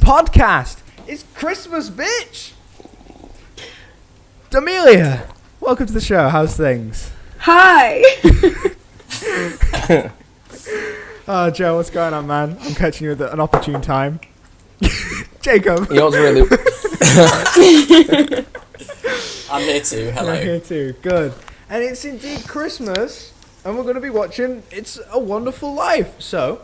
Podcast. It's Christmas, bitch. Amelia, welcome to the show. How's things? Hi. Oh, Joe, what's going on, man? I'm catching you at an opportune time. Jacob. You know what's really... I'm here too. Hello. You're here too. Good. And it's indeed Christmas, and we're going to be watching It's a Wonderful Life. So,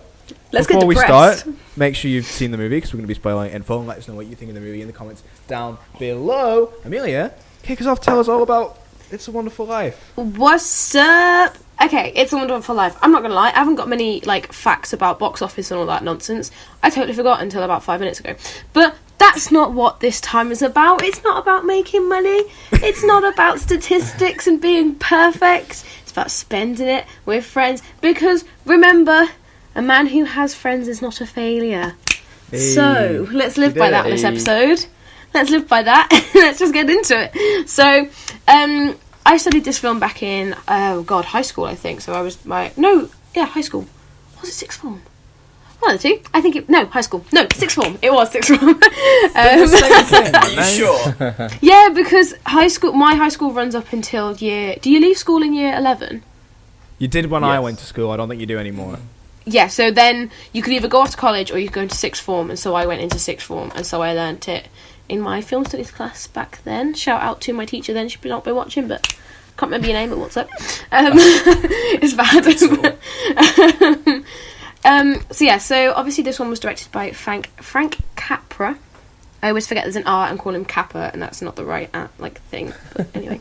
before we start, make sure you've seen the movie, because we're going to be spoiling it in full, and let us know what you think of the movie in the comments down below. Amelia, kick us off. Tell us all about It's a Wonderful Life. What's up? Okay, It's a Wonderful Life. I'm not going to lie, I haven't got many facts about box office and all that nonsense. I totally forgot until about 5 minutes ago. But that's not what this time is about. It's not about making money. It's not about statistics and being perfect. It's about spending it with friends. Because, remember, a man who has friends is not a failure. Hey, so, let's live by that in this episode. Let's live by that. Let's just get into it. So, I studied this film back in, high school, I think. So I was high school. Was it sixth form? One of the two. I think high school. No, sixth form. It was sixth form. Are you sure? Yeah, because my high school runs up until do you leave school in year 11? You did when I went to school. I don't think you do anymore. Yeah, so then you could either go off to college or you could go into sixth form, and so I went into sixth form, and so I learnt it in my film studies class back then. Shout out to my teacher then, she'd not been watching, but can't remember your name, but what's up? It's bad. So obviously this one was directed by Frank Capra. I always forget there's an R and call him Kappa, and that's not the right thing, but anyway.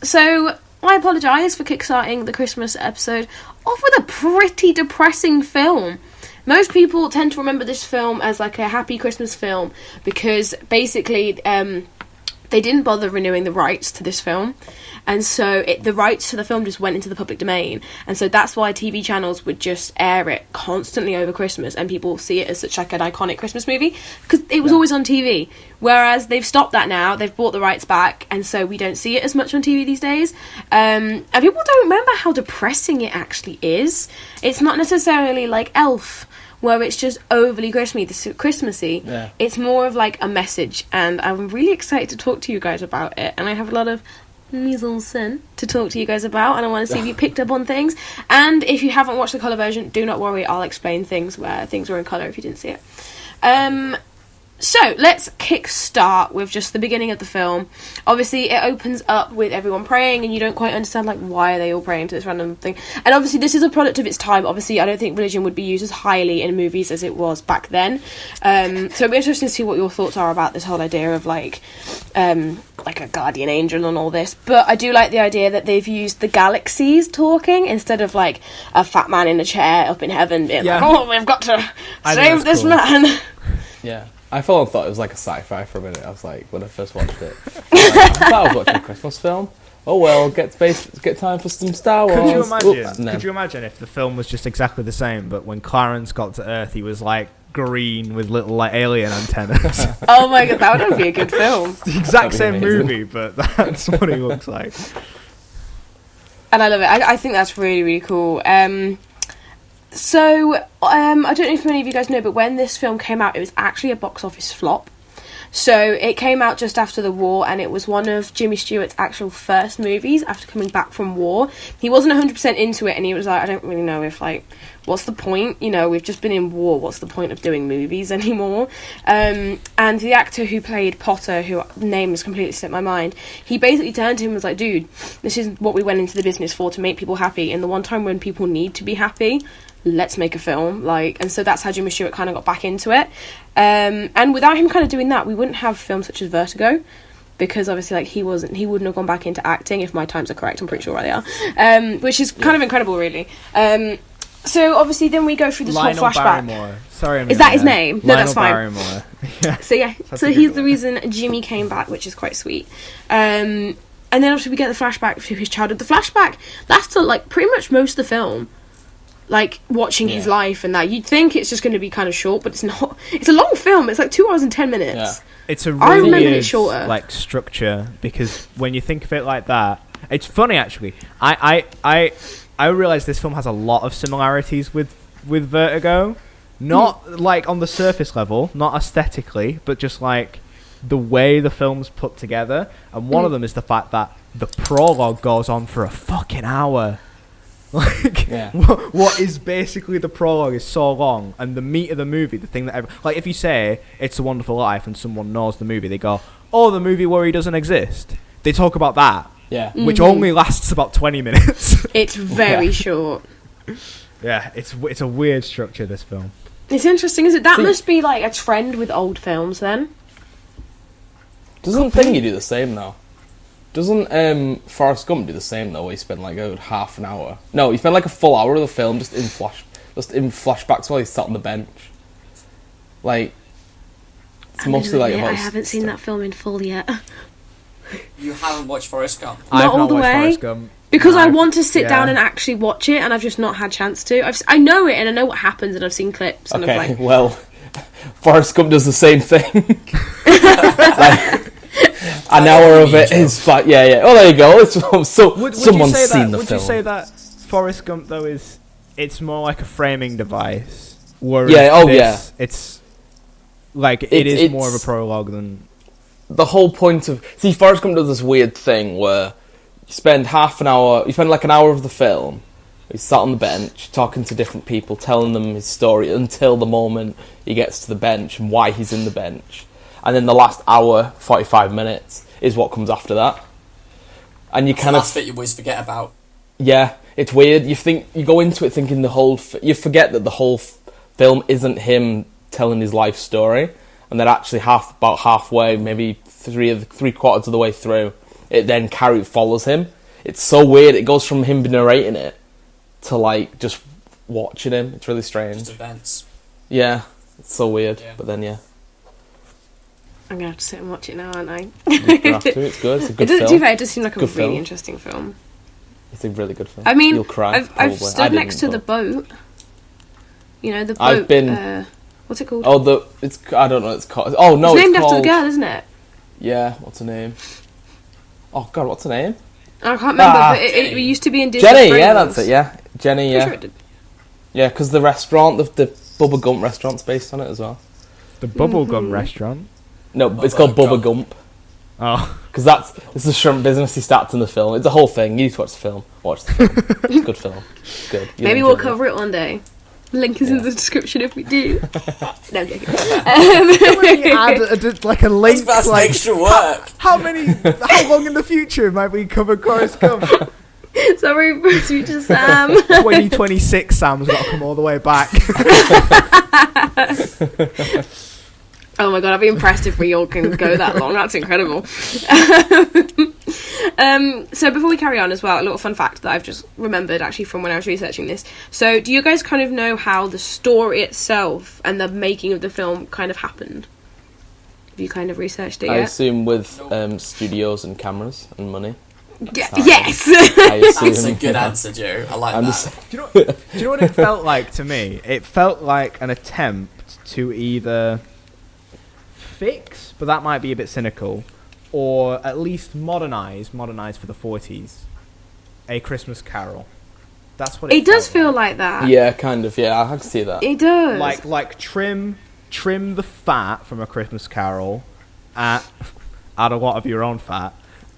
So I apologise for kickstarting the Christmas episode off with a pretty depressing film. Most people tend to remember this film as a happy Christmas film because basically they didn't bother renewing the rights to this film, and so the rights to the film just went into the public domain, and so that's why TV channels would just air it constantly over Christmas, and people see it as such an iconic Christmas movie because it was always on TV. Whereas they've stopped that now, they've bought the rights back, and so we don't see it as much on TV these days. And people don't remember how depressing it actually is. It's not necessarily like Elf, where it's just overly Christmassy. Yeah. It's more of a message, and I'm really excited to talk to you guys about it, and I have a lot of mise-en-scène to talk to you guys about, and I want to see if you picked up on things. And if you haven't watched the colour version, do not worry, I'll explain things where things were in colour if you didn't see it. So, let's kickstart with just the beginning of the film. Obviously, it opens up with everyone praying, and you don't quite understand, why are they all praying to this random thing. And obviously, this is a product of its time. Obviously, I don't think religion would be used as highly in movies as it was back then. So, it'll be interesting to see what your thoughts are about this whole idea of, a guardian angel and all this. But I do like the idea that they've used the galaxies talking instead of, a fat man in a chair up in heaven being we've got to save this man. Yeah. I thought it was a sci-fi for a minute. I was when I first watched it, I thought I was watching a Christmas film. Oh well, get time for some Star Wars. Could you imagine if the film was just exactly the same, but when Clarence got to Earth, he was green with little alien antennas? Oh my god, that would be a good film. It's the exact same movie, but that's what he looks like. And I love it. I think that's really, really cool. So, I don't know if many of you guys know, but when this film came out, it was actually a box office flop. So, it came out just after the war, and it was one of Jimmy Stewart's actual first movies after coming back from war. He wasn't 100% into it, and he was I don't really know if, what's the point? We've just been in war, what's the point of doing movies anymore? And the actor who played Potter, whose name has completely slipped my mind, he basically turned to him and was dude, this is what we went into the business for, to make people happy, and the one time when people need to be happy, let's make a film. And so that's how Jimmy Stewart kind of got back into it. And without him kind of doing that, we wouldn't have films such as Vertigo, because obviously he wouldn't have gone back into acting, if my times are correct. I'm pretty sure they are, which is kind of incredible, really. So obviously then we go through this Lionel whole flashback. Barrymore. Sorry, is that his name? No, that's fine. Barrymore. Yeah. So he's the reason Jimmy came back, which is quite sweet. And then obviously we get the flashback to his childhood. The flashback lasts till pretty much most of the film. Watching his life and that. You'd think it's just going to be kind of short, but it's not. It's a long film. It's 2 hours and 10 minutes. Yeah. It's a really weird structure, because when you think of it like that, it's funny actually. I realised this film has a lot of similarities with Vertigo. Not like on the surface level, not aesthetically, but just like the way the film's put together. And one of them is the fact that the prologue goes on for a fucking hour. Like, what is basically the prologue is so long, and the meat of the movie, the thing that like, if you say It's a Wonderful Life and someone knows the movie, they go, oh, the movie where he doesn't exist. They talk about that, which only lasts about 20 minutes. It's very short. Yeah, it's a weird structure, this film. It's interesting, is it? That must be like a trend with old films then. Doesn't Thingy do the same though? Doesn't Forrest Gump do the same though? Where you spend like a good half an hour. No, you spend like a full hour of the film just in flashbacks while he's sat on the bench. Like, it's mostly like about. I haven't seen that film in full yet. You haven't watched Forrest Gump? Not all the way. Because I want to sit down and actually watch it, and I've just not had a chance to. I know it, and I know what happens, and I've seen clips. And okay, well, Forrest Gump does the same thing. Like, an hour of it is like, yeah. Oh, there you go. It's, someone's seen the film. Would you say that Forrest Gump though it's more like a framing device? Whereas it's like it is more of a prologue than the whole point of. See, Forrest Gump does this weird thing where you spend like an hour of the film. He's sat on the bench talking to different people, telling them his story until the moment he gets to the bench and why he's in the bench. And then the last hour, 45 minutes, is what comes after that. And you kind of... That's the bit you always forget about. Yeah, it's weird. You go into it thinking you forget that the whole film isn't him telling his life story. And then actually about halfway, maybe three quarters of the way through, it then Carrie follows him. It's so weird. It goes from him narrating it to like just watching him. It's really strange. Just events. Yeah, it's so weird. Yeah. But then, yeah. I'm going to have to sit and watch it now, aren't I? You have to. It's good. It's a good film. To be fair, it does seem like a good really interesting film. It's a really good film. I mean, you'll cry. I've stood next to the boat. You know, the boat. I've been. What's it called? Oh, I don't know what it's called. Oh, no, it's named after the girl, isn't it? Yeah, what's her name? Oh, God, what's her name? I can't remember, but it used to be in Disney Jenny, Springs. yeah, that's it, yeah. Jenny, yeah. Sure it did. Yeah, because the restaurant, the Bubba Gump restaurant's based on it as well. The Bubblegum restaurant? No, it's called Bubba Gump. Oh. Because it's the shrimp business he starts in the film. It's a whole thing. You need to watch the film. Watch the film. It's a good film. It's good. Maybe we'll cover it one day. Link is in the description if we do. No, I'm joking. Can we add like a link? That's like extra work. How long in the future might we cover Forrest Gump? Sorry, future Sam. 2026 Sam's got to come all the way back. Oh my god, I'd be impressed if we all can go that long. That's incredible. So before we carry on as well, a little fun fact that I've just remembered actually from when I was researching this. So do you guys kind of know how the story itself and the making of the film kind of happened? Have you kind of researched it yet? I assume with studios and cameras and money. Yes! That's a good answer, Joe. I like that. Do you know what it felt like to me? It felt like an attempt to either fix, but that might be a bit cynical, or at least modernize for the 40s, A Christmas Carol. That's what it does felt feel like. like that. Yeah, kind of. Yeah, I can see that. It does. Like trim the fat from A Christmas Carol, add a lot of your own fat,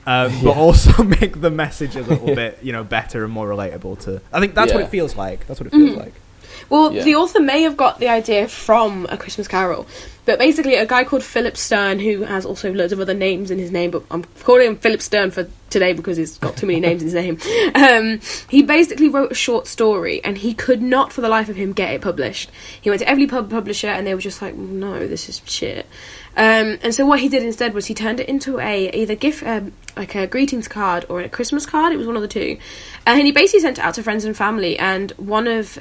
but also make the message a little bit, better and more relatable to. I think that's what it feels like. That's what it feels like. Well, the author may have got the idea from A Christmas Carol, but basically a guy called Philip Stern, who has also loads of other names in his name, but I'm calling him Philip Stern for today because he's got too many names in his name. He basically wrote a short story, and he could not for the life of him get it published. He went to every publisher, and they were just like, no, this is shit. And so what he did instead was he turned it into either gift, like a greetings card or a Christmas card. It was one of the two. And he basically sent it out to friends and family, and one of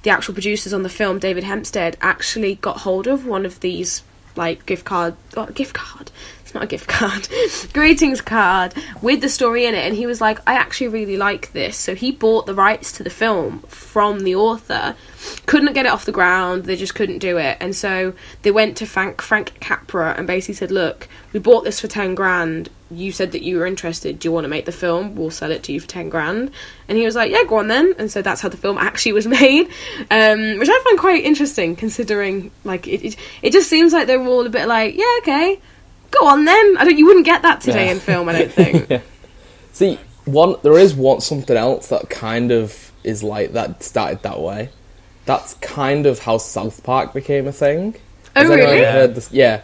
the actual producers on the film, David Hempstead, actually got hold of one of these, like, gift card, it's not a gift card, greetings card with the story in it, and he was like, I actually really like this. So he bought the rights to the film from the author, couldn't get it off the ground, they just couldn't do it, and so they went to Frank Capra and basically said, look, we bought this for 10 grand, you said that you were interested. Do you want to make the film? We'll sell it to you for 10 grand. And he was like, yeah, go on then. And so that's how the film actually was made, which I find quite interesting, considering like it just seems like they were all a bit like, yeah, okay, go on then. You wouldn't get that today in film, I don't think. Yeah. See, there is something else that kind of is like that, started that way. That's kind of how South Park became a thing. Oh, really? Heard this? Yeah.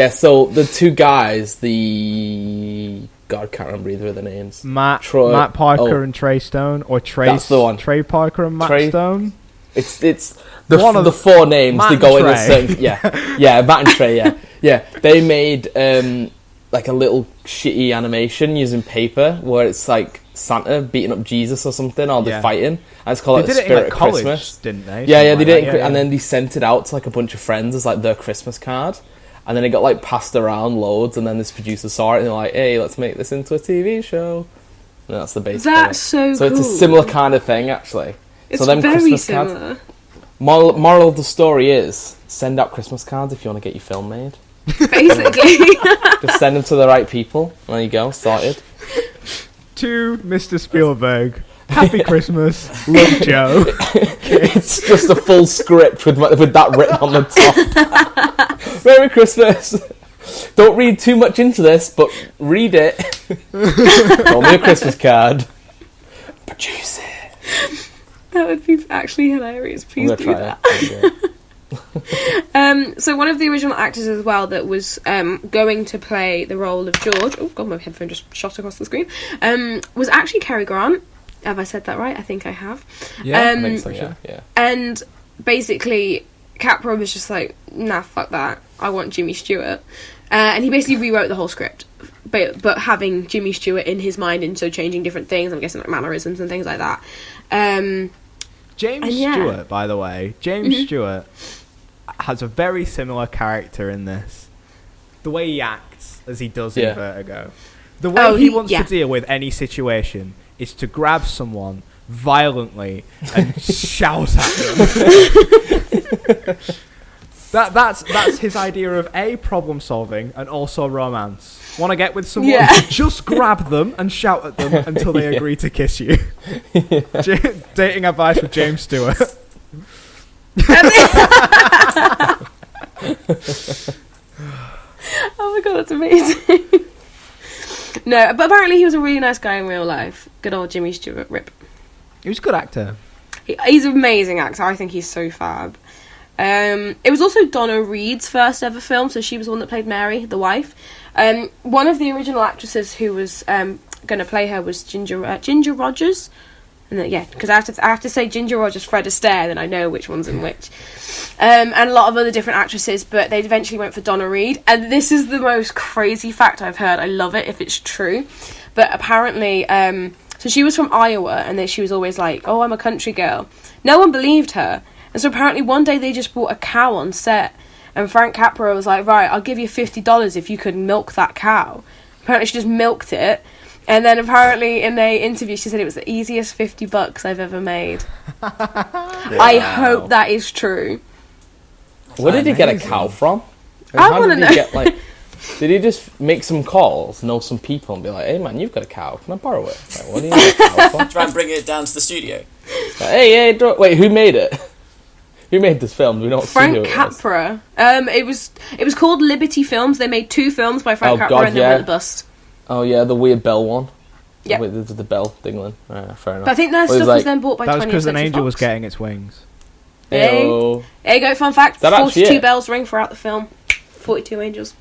So the two guys, God, I can't remember either of the names. Matt Parker and Trey Stone, or that's the one. Trey Parker and Matt Stone. It's the four names. Matt they go in Trey. the same. Yeah, Matt and Trey. Yeah. They made like a little shitty animation using paper where it's like Santa beating up Jesus or something, or they're fighting. And it's called they like, did the it Spirit in, like, of college, Christmas, didn't they? Yeah, they did it, and then they sent it out to like a bunch of friends as like their Christmas card, and then it got like passed around loads, and then this producer saw it and they're like, "Hey, let's make this into a TV show." And that's the basic. That's so cool. It's a similar kind of thing, actually. It's so them very Christmas similar. cards. Moral of the story is send out Christmas cards if you want to get your film made. Basically. Just send them to the right people. There you go, sorted. To Mr. Spielberg, Happy Christmas, love Joe. It's just a full script with that written on the top. Merry Christmas. Don't read too much into this, but read it. Draw me a Christmas card. Produce it. That would be actually hilarious. Please do that. So one of the original actors as well that was going to play the role of George, oh god, my headphone just shot across the screen, was actually Cary Grant. Have I said that right? I think I have. Yeah, I think so, yeah. And basically Capra was just like, nah, fuck that, I want Jimmy Stewart, and he basically rewrote the whole script, but having Jimmy Stewart in his mind, and so changing different things, I'm guessing like mannerisms and things like that. James Stewart, by the way, Stewart has a very similar character in this. The way he acts as he does in Vertigo. The way he wants to deal with any situation is to grab someone violently and shout at them. That's his idea of A, problem solving, and also romance. Want to get with someone? Yeah. Just grab them and shout at them until they agree to kiss you. Dating advice with James Stewart. Oh my god, that's amazing. No, but apparently he was a really nice guy in real life. Good old Jimmy Stewart, rip. He was a good actor. He's an amazing actor. I think he's so fab. It was also Donna Reed's first ever film, so she was the one that played Mary, the wife. One of the original actresses who was going to play her was Ginger Rogers. And because I have to say Ginger Rogers, Fred Astaire, then I know which one's in which. And a lot of other different actresses, but they eventually went for Donna Reed. And this is the most crazy fact I've heard. I love it if it's true. But apparently, so she was from Iowa, and then she was always like, oh, I'm a country girl. No one believed her. And so apparently one day they just brought a cow on set. And Frank Capra was like, right, I'll give you $50 if you could milk that cow. Apparently she just milked it. And then apparently in an interview she said it was the easiest $50 I've ever made. Wow. I hope that is true. Where did he get a cow from? I want to know. Did he just make some calls, know some people, and be like, hey man, you've got a cow, can I borrow it? Like, what do you need a cow for? Try and bring it down to the studio. Like, hey, wait, who made it? Who made this film? Do we not Frank see who Capra. It was called Liberty Films. They made 2 films by Frank Capra and then went bust. Oh yeah, the weird bell one. Yeah, the bell dingling. Fair enough. But I think their stuff was then bought by 20th That was because an angel Fox. was getting its wings. There you go, fun fact. 42 bells ring throughout the film. 42 angels.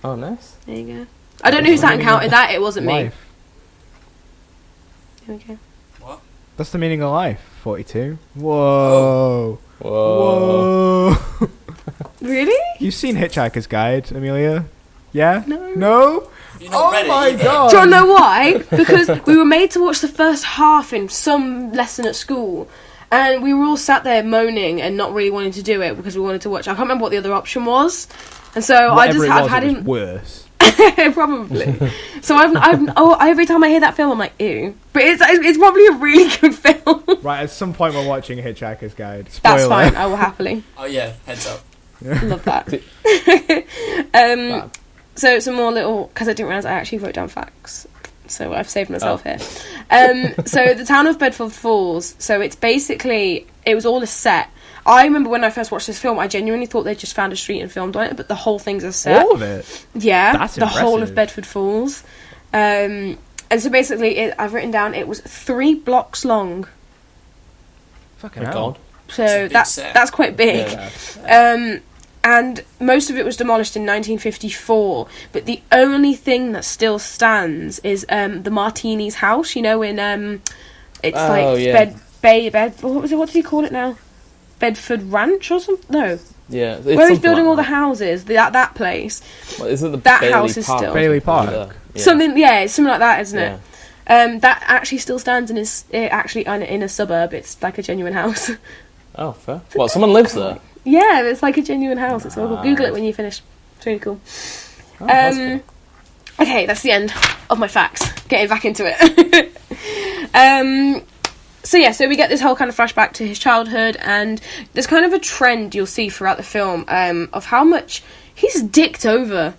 Oh, nice. There you go. I don't know who sat and counted that. It wasn't me. There we go. What? That's the meaning of life. 42. Whoa. Whoa. Really? You've seen Hitchhiker's Guide, Amelia? Yeah? No? Oh my god! Do you know why? Because we were made to watch the first half in some lesson at school, and we were all sat there moaning and not really wanting to do it because we wanted to watch. I can't remember what the other option was, and so I've had him worse. Probably. So every time I hear that film, I'm like, ew. But it's probably a really good film. Right, at some point we're watching Hitchhiker's Guide. Spoiler. That's fine. I will happily. Oh yeah, heads up. Love that. So some more little, because I didn't realise I actually wrote down facts. So I've saved myself here. So the town of Bedford Falls, so it's basically, it was all a set. I remember when I first watched this film, I genuinely thought they just found a street and filmed on it, but the whole thing's a set. All of it? Yeah. That's the impressive. whole of Bedford Falls. And so basically, I've written down, it was 3 blocks long. Fucking Oh, hell. God. So that's quite big. Yeah. And most of it was demolished in 1954, but the only thing that still stands is the Martini's house, you know, in it's what do you call it now? Bedford Ranch or something? No. Yeah. Where he's building all the houses, that place. Well, isn't the That Bailey house is Park still- Bailey Park. Yeah. Something, it's something like that, isn't it? Yeah. That actually still stands and is actually in a suburb. It's like a genuine house. Oh, fair. Well, someone lives there. Yeah, it's like a genuine house. It's all cool. Google it when you finish. It's really cool. Oh, that's cool. Okay, that's the end of my facts. Getting back into it. So we get this whole kind of flashback to his childhood, and there's kind of a trend you'll see throughout the film of how much he's dicked over.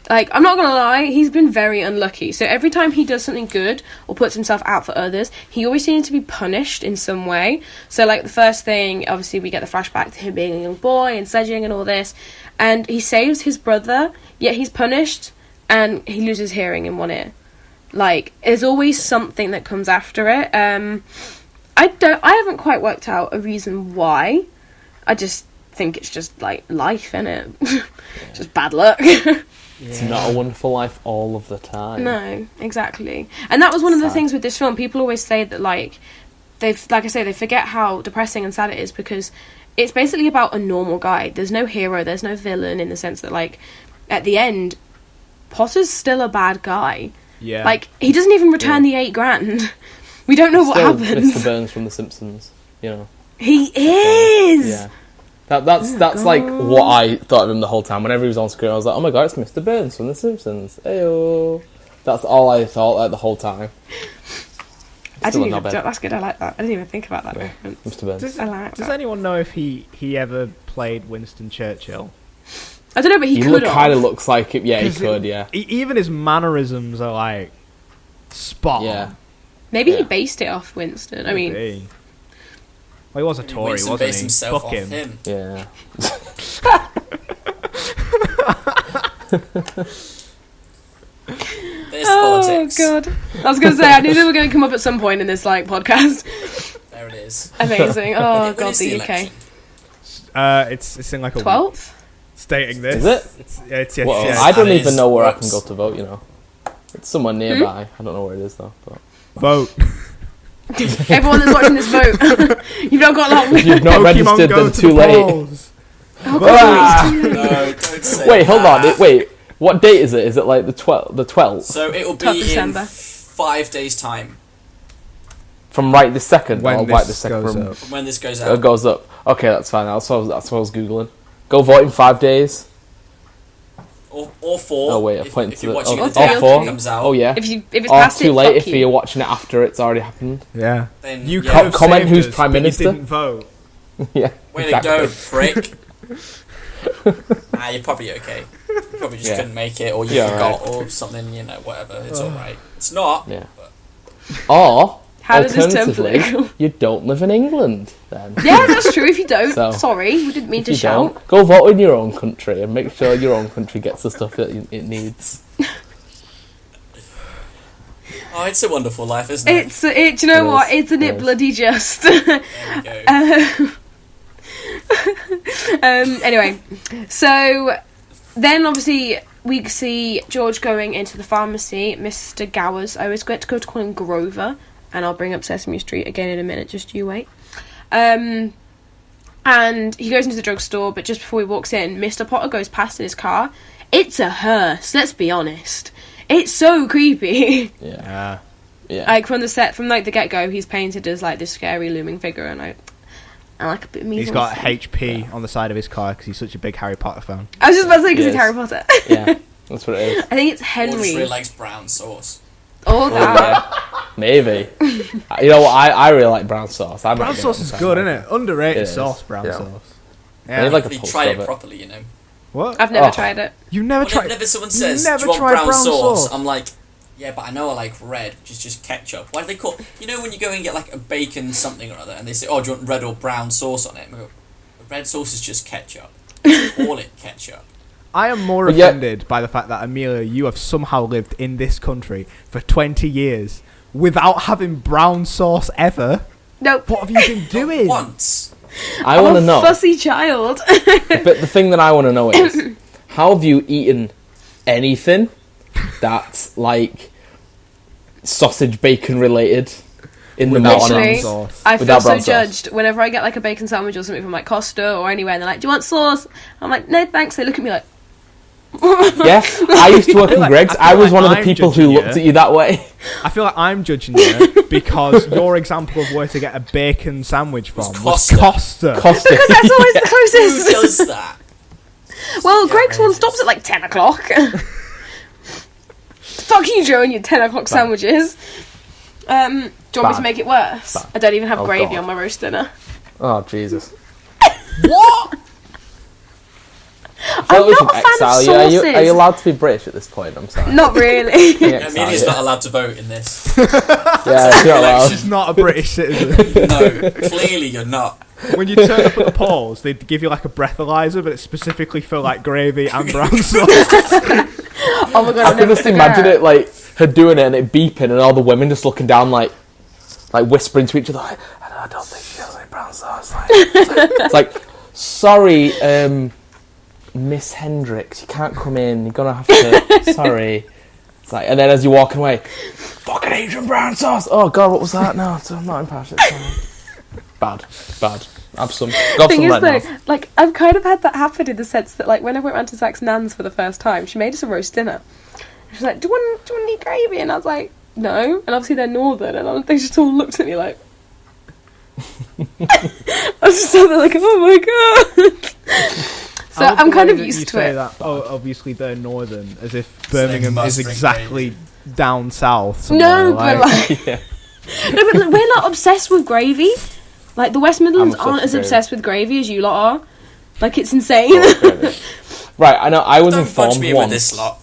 Like, I'm not gonna lie, he's been very unlucky. So every time he does something good or puts himself out for others, he always seems to be punished in some way. So, like, the first thing, obviously, we get the flashback to him being a young boy and sledging and all this. And he saves his brother, yet he's punished, and he loses hearing in one ear. Like, there's always something that comes after it. I haven't quite worked out a reason why. I just think it's just, like, life, innit? Just bad luck. It's not a wonderful life all of the time. No, exactly. And that was one of the things with this film. People always say that, like they forget how depressing and sad it is, because it's basically about a normal guy. There's no hero, there's no villain, in the sense that, like, at the end, Potter's still a bad guy. Yeah. Like, he doesn't even return the $8,000. We don't know what Still happens. Mr. Burns from The Simpsons, you know. He is! Yeah. That's like what I thought of him the whole time. Whenever he was on screen, I was like, oh my god, it's Mr. Burns from The Simpsons. Ayo. That's all I thought, like, the whole time. That's good, I like that. I didn't even think about that. Yeah. Mr. Burns. I like Does that. anyone know if he ever played Winston Churchill? I don't know, but he could have. Kind of looks like it. Yeah, he could, yeah. Even his mannerisms are, like, spot on. Yeah. Maybe he Yeah. based it off Winston. I mean... Maybe. Well, he was a Tory, Winston wasn't based he? himself Fuck off him. him. Yeah. There's politics. Oh god! I was going to say, I knew they were going to come up at some point in this podcast. There it is. Amazing. Oh When god, is the election? UK. It's in like a 12th? stating this. Is it? It's Well, yes. I don't That even is know where I can gross. go to vote, you know. It's somewhere nearby. I don't know where it is, though. But Vote. Everyone that's watching this vote, you've not got long. if you've not Pokemon registered, go then to too the late. polls. Oh, Ah! god, No, don't say Wait, hold on. that. Wait, what date is it? Is it like the 12th? So it will 12th be in December. 5 days' time From right this second? When or this right this second goes from up. from when this goes it out. goes up. Okay, that's fine. That's what I was Googling. Go vote in 5 days. Or 4. Oh, wait, I if, pointed if to you're the... watching Oh, it the day after four? it comes out. Oh, yeah. If it's Or past too it, late fuck if you. you're watching it after it's already happened. Yeah. Then, You yeah. could have Comment saved who's us, Prime but you Minister. didn't vote. Yeah. Way exactly. to go, prick. You're probably okay. You probably just Yeah. couldn't make it, or you Yeah, forgot, or something, you know, whatever. It's alright. It's not. Yeah. But Or, How does this turn alternatively, political? you don't live in England, then. Yeah, that's true. If you don't, So, sorry, we didn't mean If to you shout. don't, go vote in your own country and make sure your own country gets the stuff that it needs. oh, it's a wonderful life, isn't it? Do you know It what? is, Isn't it it is. bloody just? There we go. Anyway, so then obviously we see George going into the pharmacy. Mr. Gowers, I always going to go to call him Grover, and I'll bring up Sesame Street again in a minute. Just you wait. And he goes into the drugstore, but just before he walks in, Mr. Potter goes past in his car. It's a hearse. Let's be honest. It's so creepy. Yeah. Yeah. Like from the get go, he's painted as like this scary looming figure, and I like a bit of He's got HP on the side of his car because he's such a big Harry Potter fan. I was just about to say because Yes. it's Harry Potter. Yeah, that's what it is. I think it's Or just Henry. really likes brown sauce. Oh, Oh, that. yeah. Maybe. You know what? I really like brown sauce. I'm Brown not sauce getting is a good, fan. isn't it? Underrated It is. sauce, brown Yeah. sauce. I need like a If you toast try of it it. properly, you know. What? I've never tried it. You never tried? Whenever someone says, never do you want tried brown sauce? sauce? I'm like, yeah, but I know I like red, which is just ketchup. Why do they call... You know when you go and get like a bacon something or other, and they say, oh, do you want red or brown sauce on it? And I go, red sauce is just ketchup. Call it ketchup. I am more offended by the fact that, Amelia, you have somehow lived in this country for 20 years without having brown sauce ever. Nope. What have you been doing? Once. I want to know. Fussy child. But the thing that I want to know is, how have you eaten anything that's like sausage bacon related in the Without morning? Literally, sauce. I feel Without so brown sauce. judged whenever I get like a bacon sandwich or something from like Costa or anywhere, and they're like, "Do you want sauce?" I'm like, "No, thanks." They look at me like, Yeah, I used to work in Greg's. I was one of the I'm people who judging looked you. at you that way. I feel like I'm judging you because your example of where to get a bacon sandwich from was Costa. Costa. Costa. because that's always the Who closest. does that? Well, Yeah, Greg's one outrageous. stops at like 10 o'clock. Fuck you, Joe, and your 10 o'clock sandwiches. Do you want me to Bad. make it worse? Bad. I don't even have Oh, gravy God. on my roast dinner. Oh Jesus! What? So we not can a fan of exile you. Are sauces. you allowed to be British at this point? I'm sorry. Not really. Can you exile Amelia's you? not allowed to vote in this. Yeah, you're allowed. She's not a British citizen. No, clearly you're not. When you turn up at the polls, they give you like a breathalyzer, but it's specifically for like gravy and brown sauce. Oh my god, I can just imagine it like her doing it and it beeping and all the women just looking down like whispering to each other. Like, I don't think she has any brown sauce. Like, it's like, sorry, Miss Hendricks, you can't come in. You're gonna have to. Sorry. It's like, and then as you're walking away, fucking Asian brown sauce. Oh god, what was that? No, I'm not impassioned. Bad. Have some. Got Thing some is right though, now. like I've kind of had that happen in the sense that like when I went round to Zach's nan's for the first time, she made us a roast dinner. She was like, "Do you want any gravy?" And I was like, "No." And obviously they're northern, and they just all looked at me like. I was just sort of like, "Oh my god." So I love I'm the kind way of that used you to say it. That, oh, obviously they're northern, as if they Birmingham must is drink exactly gravy. down south. Somewhere. No, but like, Yeah. no, but we're not obsessed with gravy. Like the West Midlands I'm aren't as obsessed with obsessed with gravy as you lot are. Like it's insane. Right, I know. I was Don't budge informed me once. with this lot.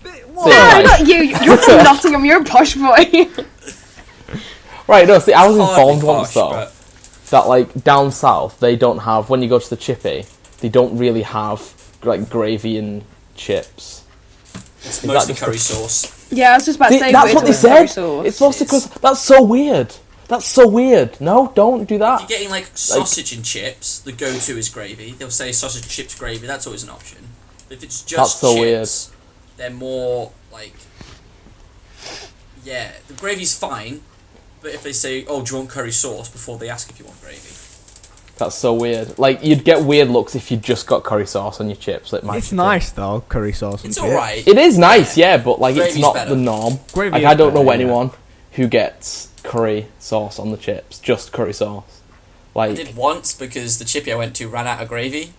No, not you. You're from Nottingham. You're a posh boy. Right, no. See, I was Hardly informed once posh, though but that like down south they don't have, when you go to the chippy, they don't really have like gravy and chips. it's that mostly just curry the- sauce. Yeah, I was just about to See, say. that's we're what they talking curry said. sauce. It's mostly because that's so weird. That's so weird. No, don't do If that. you're getting like sausage and chips, the go-to is gravy. They'll say sausage, chips, gravy. That's always an option. But if it's just That's so chips, they're more like, yeah, the gravy's fine. But if they say, "Oh, do you want curry sauce?" before they ask if you want gravy, That's so weird. Like you'd get weird looks if you just got curry sauce on your chips. Like my It's chips. nice though, curry sauce. it's and all chips. right. It is nice, yeah, but like it's Gravy's not better. the norm. Gravy Like is I don't know better, yeah. anyone who gets curry sauce on the chips, just curry sauce. I Like, did once because the chippy I went to ran out of gravy.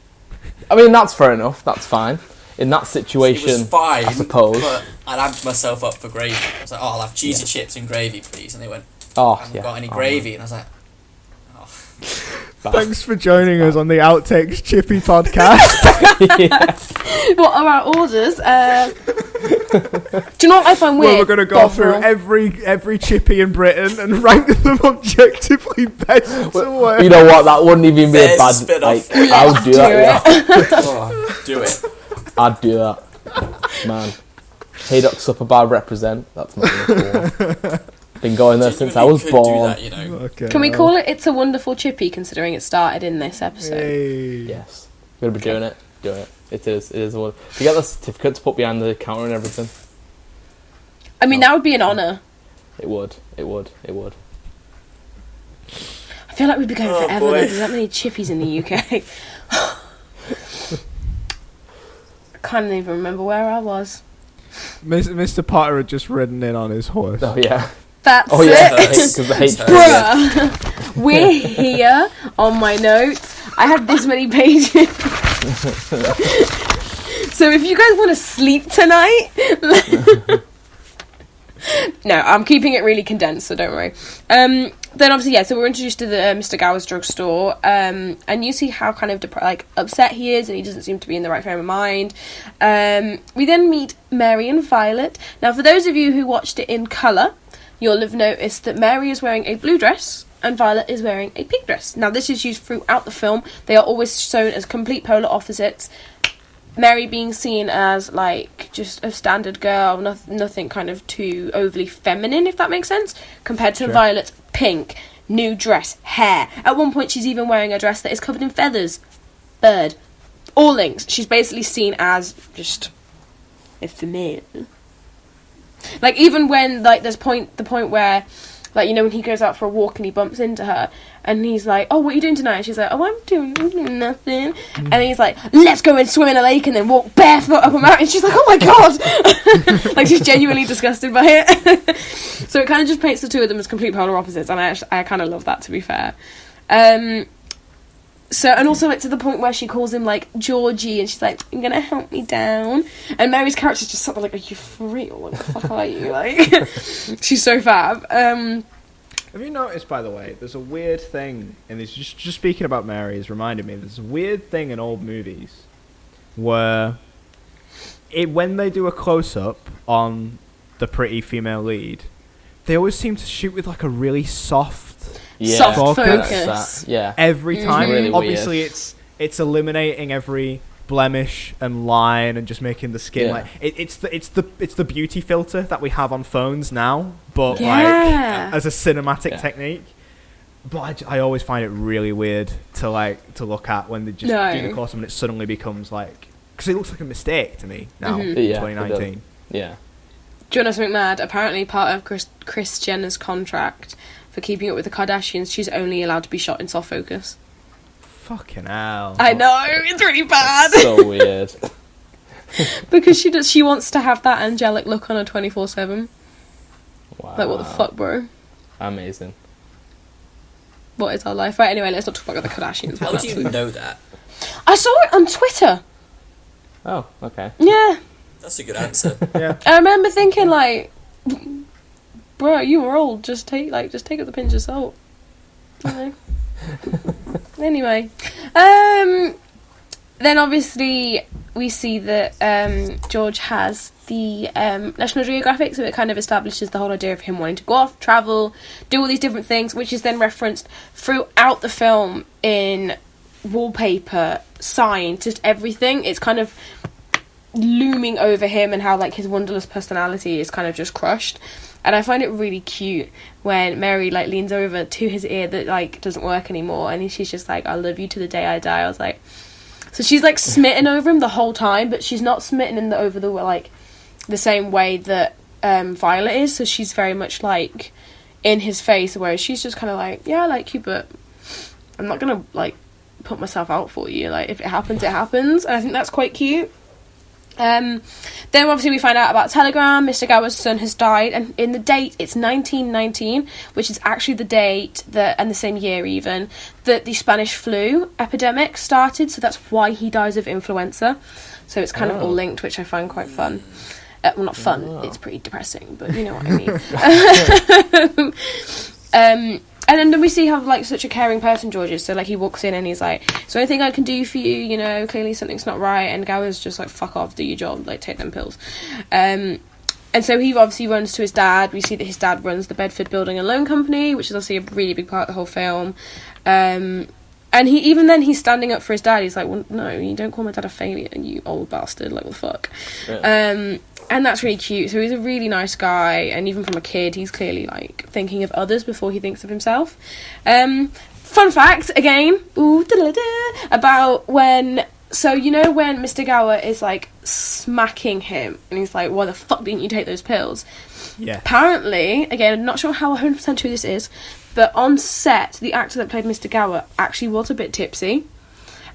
I mean, that's fair enough. That's fine. In that It situation, was fine, I suppose. but I amped myself up for gravy. I was like, "Oh, I'll have cheesy chips and gravy, please." And they went, Oh, "I haven't yeah. got any Oh, gravy." And I was like, bad. Thanks for joining us on the Outtakes Chippy Podcast. What are our orders? Do you know what I find weird? Where we're going to go Bovril. through every chippy in Britain and rank them objectively best to worst. You know what? That wouldn't even be a There's bad. a spin-off. Like, I would do that. Yeah. "Oh, do it." I'd do that, man. Haydock Supper Bar represent. That's my number one. Been going there since I was Genuinely could born. Do that, you know. Okay, Can we call it "It's a Wonderful Chippy" considering it started in this episode? Hey. Yes, we're gonna be doing it. Doing it. It is. It is one. To get the certificate to put behind the counter and everything. I mean, that would be an honour. It would. It would. It would. I feel like we'd be going Oh, forever. boy. There's that many chippies in the UK. I can't even remember where I was. Mr. Potter had just ridden in on his horse. Oh yeah. That's Oh yeah. it. Because the hate. Bruh, we're here on my notes. I have this many pages. So if you guys want to sleep tonight, no, I'm keeping it really condensed, so don't worry. then obviously, so we're introduced to the Mr. Gower's drugstore, and you see how kind of upset he is, and he doesn't seem to be in the right frame of mind. We then meet Mary and Violet. Now, for those of you who watched it in colour, you'll have noticed that Mary is wearing a blue dress and Violet is wearing a pink dress. Now, this is used throughout the film. They are always shown as complete polar opposites. Mary being seen as, like, just a standard girl, nothing kind of too overly feminine, if that makes sense, compared to Violet's pink, new dress, hair. At one point, she's even wearing a dress that is covered in feathers. Bird. All links. She's basically seen as just a female. Like, even when, like, there's the point where, like, you know, when he goes out for a walk and he bumps into her, and he's like, oh, what are you doing tonight? And she's like, oh, I'm doing nothing. And he's like, let's go and swim in a lake and then walk barefoot up a mountain. She's like, oh my god! Like, she's genuinely disgusted by it. So it kind of just paints the two of them as complete polar opposites, and I kind of love that, to be fair. So, and also, like, to the point where she calls him, like, Georgie, and she's like, you're gonna help me down? And Mary's character's just sort of like, are you for real? What the fuck are you? Like, she's so fab. Have you noticed, by the way, there's a weird thing, and it's just speaking about Mary has reminded me, there's a weird thing in old movies where when they do a close-up on the pretty female lead, they always seem to shoot with, like, a really soft focus. Yeah. Every time. Really obviously, it's eliminating every blemish and line and just making the skin like it's the beauty filter that we have on phones now, but like as a cinematic technique. But I always find it really weird to look at when they just do the close-up and it suddenly becomes like, because it looks like a mistake to me now in 2019. Yeah. Do you know something mad? Apparently, part of Kris Jenner's contract for keeping up with the Kardashians, she's only allowed to be shot in soft focus. Fucking hell. I know, it's really bad. That's so weird. Because she wants to have that angelic look on her 24/7. Wow. Like, what the fuck, bro? Amazing. What is our life? Right, anyway, let's not talk about the Kardashians. How do you know that? I saw it on Twitter. Oh, okay. Yeah. That's a good answer. Yeah. I remember thinking, like, bro, you were old. Just take it with a pinch of salt. You know? Anyway, then obviously we see that George has the National Geographic, so it kind of establishes the whole idea of him wanting to go off, travel, do all these different things, which is then referenced throughout the film in wallpaper, signs, just everything. It's kind of looming over him and how, like, his wonderless personality is kind of just crushed. And I find it really cute when Mary, like, leans over to his ear that, like, doesn't work anymore, and she's just like, I love you to the day I die. I was like, so she's, like, smitten over him the whole time, but she's not smitten over the same way that Violet is. So she's very much, like, in his face, whereas she's just kind of like, yeah, I like you, but I'm not gonna, like, put myself out for you. Like, if it happens, it happens. And I think that's quite cute. Then obviously we find out about Telegram. Mr. Gower's son has died, and in the date it's 1919, which is actually the date that, and the same year even, that the Spanish flu epidemic started, so that's why he dies of influenza. So it's kind of all linked, which I find quite fun. Well, not fun, it's pretty depressing, but you know what I mean. And then we see how, like, such a caring person George is. So, like, he walks in and he's like, is there anything I can do for you? You know, clearly something's not right. And Gower's just like, fuck off, do your job, like, take them pills. And so he obviously runs to his dad. We see that his dad runs the Bedford Building and Loan Company, which is obviously a really big part of the whole film. And he's standing up for his dad. He's like, well, no, you don't call my dad a failure, you old bastard. Like, what the fuck? Yeah. And that's really cute. So he's a really nice guy, and even from a kid, he's clearly, like, thinking of others before he thinks of himself. Fun fact, again, about when... So, you know when Mr. Gower is, like, smacking him, and he's like, why the fuck didn't you take those pills? Yeah. Apparently, again, I'm not sure how 100% true this is, but on set, the actor that played Mr. Gower actually was a bit tipsy.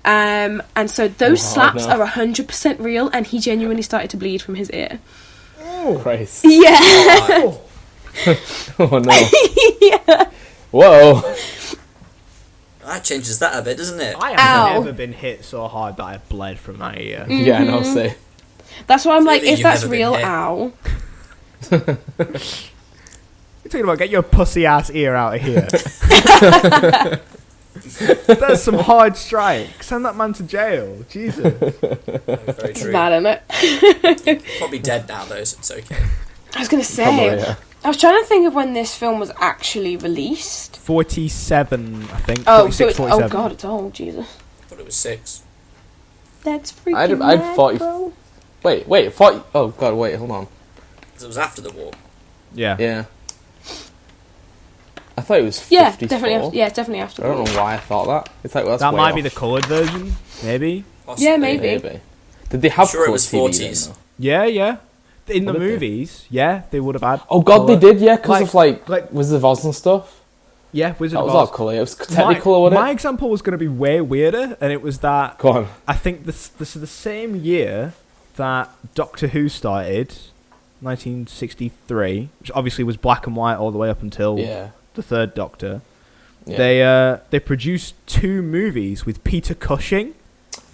And so those slaps are 100% real, and he genuinely started to bleed from his ear. Oh, Christ. Yeah. Oh, no. Yeah. Whoa. That changes that a bit, doesn't it? I have never been hit so hard that I've bled from my ear. Mm-hmm. Yeah, no, say. That's why I'm like, Clearly if that's you've real, never been ow. You're talking about get your pussy ass ear out of here. That's some hard strike. Send that man to jail. Jesus. Very true. Bad, isn't it? Probably dead now, though, so it's okay. I was going to say, Probably, yeah. I was trying to think of when this film was actually released. 47, I think. Oh, 46, so it's, 47. oh god, it's old, Jesus. I thought it was 6. That's freaking I'd mad, 40. bro. Wait, 40. Oh god, wait, hold on. Because it was after the war. Yeah. Yeah. I thought it was 54. Yeah, definitely. It's definitely after. I don't know why I thought that. It's like, well, that's That way might off. be the coloured version, maybe. Possibly. Yeah, maybe. Maybe. Did they have I'm sure it colour was TV 40s. then, though? Yeah. In the What did they? movies, yeah, they would have had. Oh god, colour. they did, yeah, because Like- of like like- Wizard of Oz and stuff. Yeah, Wizard That of was all Oz. colour. It was technical, wasn't My it? example was going to be way weirder, and it was that Go on. I think this is the same year that Doctor Who started, 1963, which obviously was black and white all the way up until Yeah. the third Doctor. Yeah. They produced 2 movies with Peter Cushing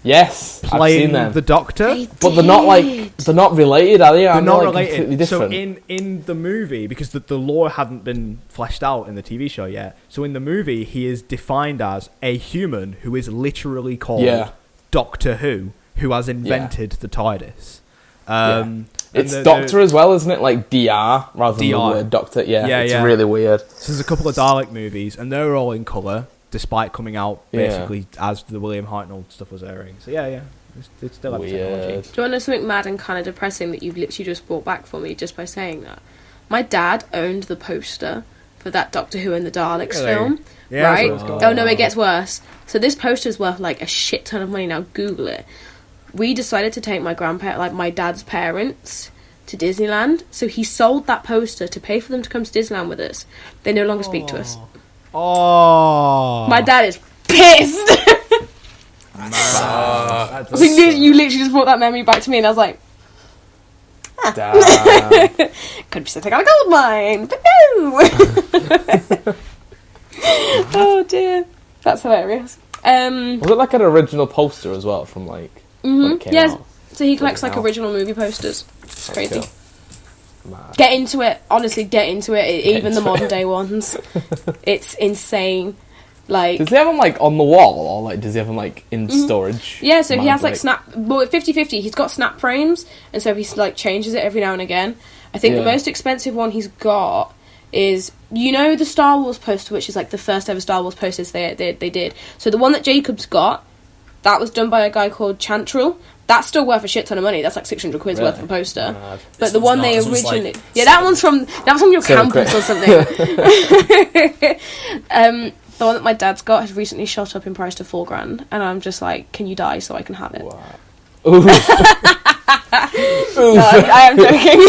Yes, I've seen playing them. the Doctor. But they're not like they're not related, are they? They're not like related. completely So different. in the movie, because the lore hadn't been fleshed out in the TV show yet, so in the movie he is defined as a human who is literally called Doctor Who has invented the TARDIS. It's Doctor as well, isn't it? Like DR rather than the DR. word Doctor. Yeah, it's Yeah. really weird. So there's a couple of Dalek movies, and they're all in colour, despite coming out basically as the William Hartnell stuff was airing. So yeah, it's still have technology. Weird. Do you want to know something mad and kind of depressing that you've literally just brought back for me just by saying that? My dad owned the poster for that Doctor Who and the Daleks Really? film, Yeah, right? that's what it's Oh called. no, it gets worse. So this poster's worth like a shit ton of money now. Google it. We decided to take my my dad's parents to Disneyland, so he sold that poster to pay for them to come to Disneyland with us. They no longer speak to us. Oh, My dad is pissed. That's You literally just brought that memory back to me, and I was like, Damn. could be something on a gold mine, but no. Oh dear, that's hilarious. Was it like an original poster as well from like when it came Yes. out? So he collects like hell. original movie posters. It's crazy. Cool. Mad. Get into it. Honestly, get into it. Even the into modern day ones. It's insane. Like, Does he have them like on the wall or like does he have them like in storage? yeah, so he Mad, has like snap. Well, 50-50. He's got snap frames, and so he like changes it every now and again. I think the Yeah. most expensive one he's got is, you know, the Star Wars poster, which is like the first ever Star Wars posters they did. So the one that Jacob's got, that was done by a guy called Chantrell. That's still worth a shit ton of money. That's like 600 quid worth of a poster. Mad. But This the one's one not. they This one's originally, like that was on your 7 campus quid. or something. The one that my dad's got has recently shot up in price to $4,000, and I'm just like, can you die so I can have it? Wow. Ooh. No, I am joking.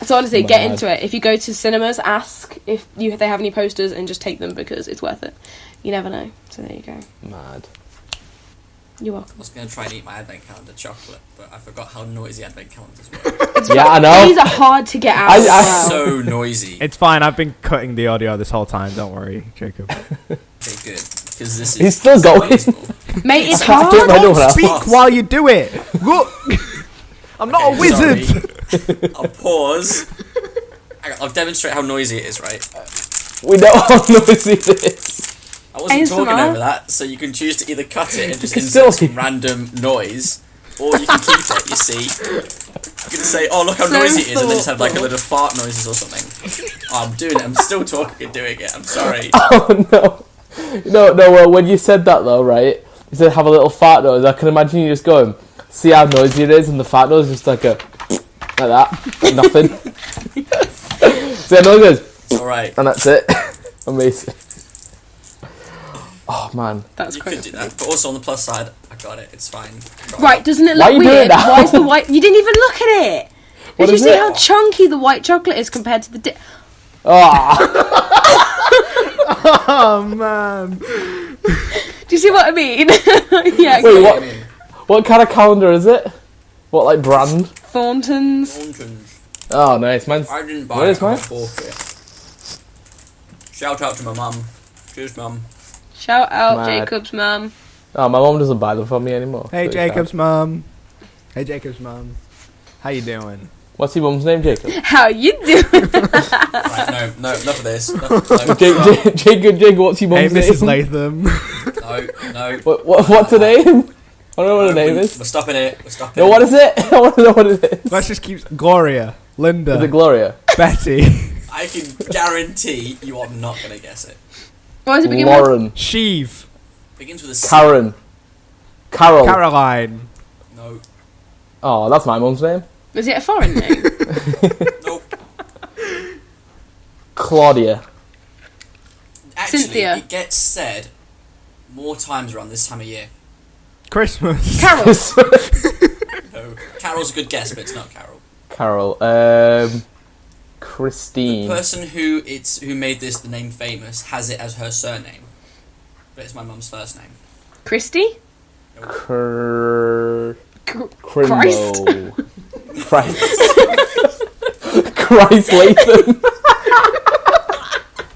So honestly, get Mad. into it. If you go to cinemas, ask if they have any posters, and just take them because it's worth it. You never know. So there you go. Mad. You're I welcome. was going to try and eat my advent calendar chocolate, but I forgot how noisy advent calendars were. Yeah, I know. These are hard to get out. I- as well. So noisy. It's fine. I've been cutting the audio this whole time. Don't worry, Jacob. Okay, good. Because this is... He's still going. unreasonable. Mate, it's I can't hard. do it, I don't Don't know. speak while you do it. Look, I'm not a Okay, wizard. sorry. I'll pause. I'll demonstrate how noisy it is, right? We know how noisy it is. I wasn't ASMR. talking over that, so you can choose to either cut it and just can insert still- some random noise, or you can keep it, you see. You can say, oh, look how So noisy it is, and then just have like a thoughtful. little fart noises or something. Oh, I'm doing it, I'm still talking and doing it, I'm sorry. Oh no. Well, when you said that though, right? You said have a little fart noise. I can imagine you just going, see how noisy it is, and the fart noise is just like that, nothing. So the noise goes, Alright, and that's it. Amazing. Oh man. That's you crazy. could do that, but also on the plus side, I got it, it's fine. Right, doesn't it Why look are you doing weird? that? Why is the white... You didn't even look at it! What Did you is see it? how chunky the white chocolate is compared to the... Ah. Oh man. Do you see what I mean? Yeah, Wait, okay. what? What kind of calendar is it? What like brand? Thornton's. Orange. Oh, nice. Mine's. I didn't What buy is it, I mine? bought it. Shout out to my mum. Cheers, mum. Shout out Mad. Jacob's mum. Oh, my mom doesn't buy them for me anymore. Hey, So Jacob's mum. Hey, Jacob's mum. How you doing? What's your mum's name, Jacob? How you doing? Right, no, enough of this. Jacob, what's your Hey, mum's name? Mrs. Latham. No. What's her name? I don't know what her name is. We're stopping it. No, what is it? I want to know what it is. Let's just keep... Gloria. Linda. Is it Gloria? Betty. I can guarantee you are not going to guess it. What does it begin with? Lauren. Sheev. Begins with a C. Karen. Carol. Caroline. No. Oh, that's my mum's name. Is it a foreign name? Nope. Claudia. Actually, Cynthia. it gets said more times around this time of year. Christmas. Carol. No. Carol's a good guess, but it's not Carol. Carol. Christine. The person who made the name famous has it as her surname, but it's my mum's first name. Christy? Christ. Christ. Christ Latham.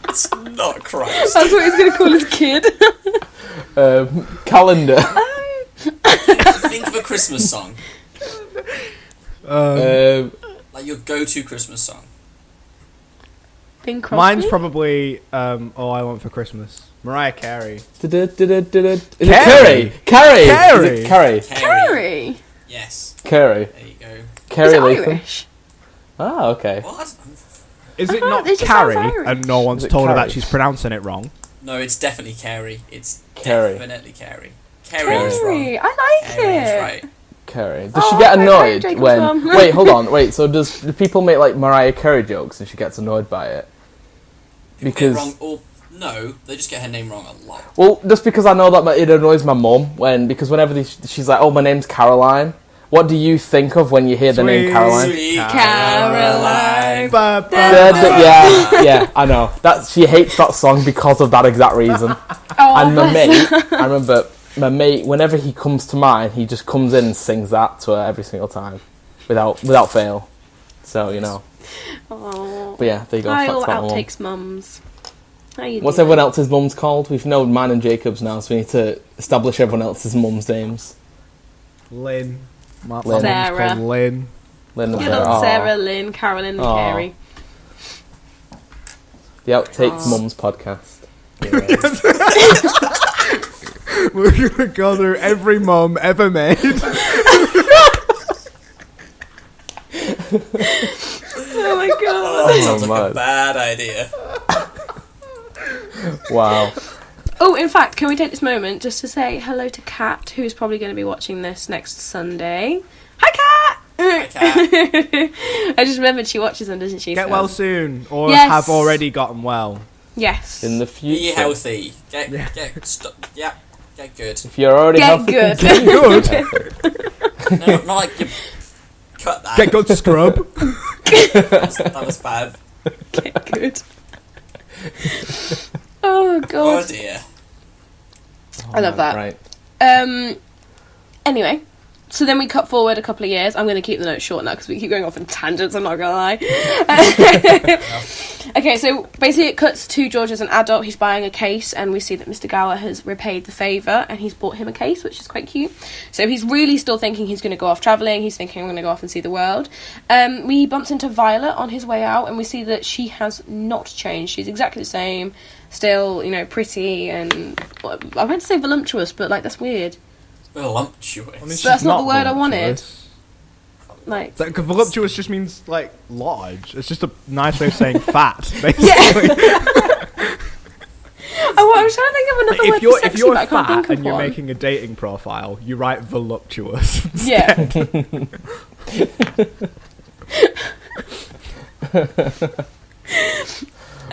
It's not Christ. That's what he's going to call his kid. Calendar. Think of a Christmas song. Like your go-to Christmas song. Bing Crosby? Mine's probably All I Want for Christmas. Mariah Carey. Is it Carrie. Carrie? Carrie. Is it Carrie? Carrie. Yes. Carrie. There you go. Carrie Is it Latham. Irish? Ah, okay. What? Is it Oh, not it just sounds Carrie? Irish. And no one's Is it told her Carrie? that she's pronouncing it wrong. No, it's definitely Carrie. It's Carrie. definitely Carrie. Carrie is wrong. Carrie. I like Carrie is it. right. Carrie. Does Oh, she get okay, annoyed Jacob's when... mum. Wait, hold on. Wait, so do people make, like, Mariah Carey jokes and she gets annoyed by it? People get it wrong, or no, they just get her name wrong a lot. Well, just because I know that it annoys my mum because whenever she's like, oh, my name's Caroline. What do you think of when you hear the name Caroline? Sweet Caroline. Yeah, I know. She hates that song because of that exact reason. Oh, And my bless mate, I remember my mate, whenever he comes to mine, he just comes in and sings that to her every single time, without fail. So, you know. Oh. But yeah, there you go. Hi, Facts all about my mum. Outtakes mums. How you What's doing? everyone else's mum's called? We've known mine and Jacob's now, so we need to establish everyone else's mum's names. Lynn. My Lynn. mum's Sarah. called Lynn. Lynn and Good old Sarah. Sarah, Lynn, Carolyn, and Aw. Carrie. The Outtakes Aw. Mums podcast. We're going to go through every mum ever made. Oh my god. That sounds like a mad. bad idea. Wow. Oh, in fact, can we take this moment just to say hello to Kat, who's probably going to be watching this next Sunday. Hi, Kat! Hi, Kat. I just remembered she watches them, doesn't she? Get So- well soon, or Yes. have already gotten well. Yes. In the Be future. healthy. Get good. If you're already Get healthy, good. continue. Good. No, not like you cut that. Get good scrub. That was bad. Get good. Oh, Oh God. dear. I love that. Right. Anyway, so then we cut forward a couple of years. I'm going to keep the notes short now because we keep going off on tangents, I'm not going to lie. Okay, so basically it cuts to George as an adult. He's buying a case and we see that Mr. Gower has repaid the favour and he's bought him a case, which is quite cute. So he's really still thinking he's going to go off travelling. He's thinking, I'm going to go off and see the world. We bumps into Violet on his way out and we see that she has not changed. She's exactly the same. Still, you know, pretty and... well, I meant to say voluptuous, but, like, that's weird. Voluptuous. That's not the word I wanted. Like... Like, voluptuous just means, like, large. It's just a nice way of saying fat, basically. Oh, well, I was trying to think of another word for If sexy, you're but I can't fat think of and you're one. making a dating profile, you write voluptuous. Yeah.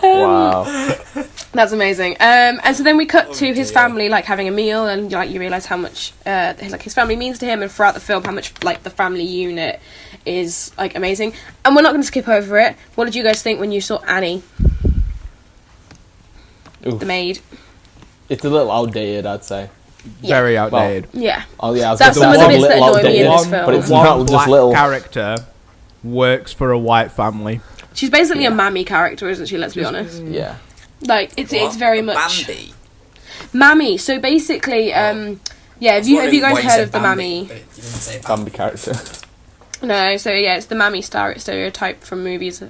Wow. That's amazing. And so then we cut to his dear. family, like, having a meal, and, like, you realise how much, his family means to him, and throughout the film, how much, like, the family unit is, like, amazing. And we're not going to skip over it. What did you guys think when you saw Annie, Oof. the maid? It's a little outdated, I'd say. Very outdated. Yeah. Oh yeah, I was That's gonna some of say the it's a bits that little annoy me in outdated, this film. but it's One not just black little. character works for a white family. She's basically a mammy character, isn't she? Let's be honest. Yeah. Like, it's very much... Bambi. Mammy. So basically, yeah, have you guys heard of the Mammy? But you didn't say Bambi character. No, so yeah, it's the mammy stereotype from movies.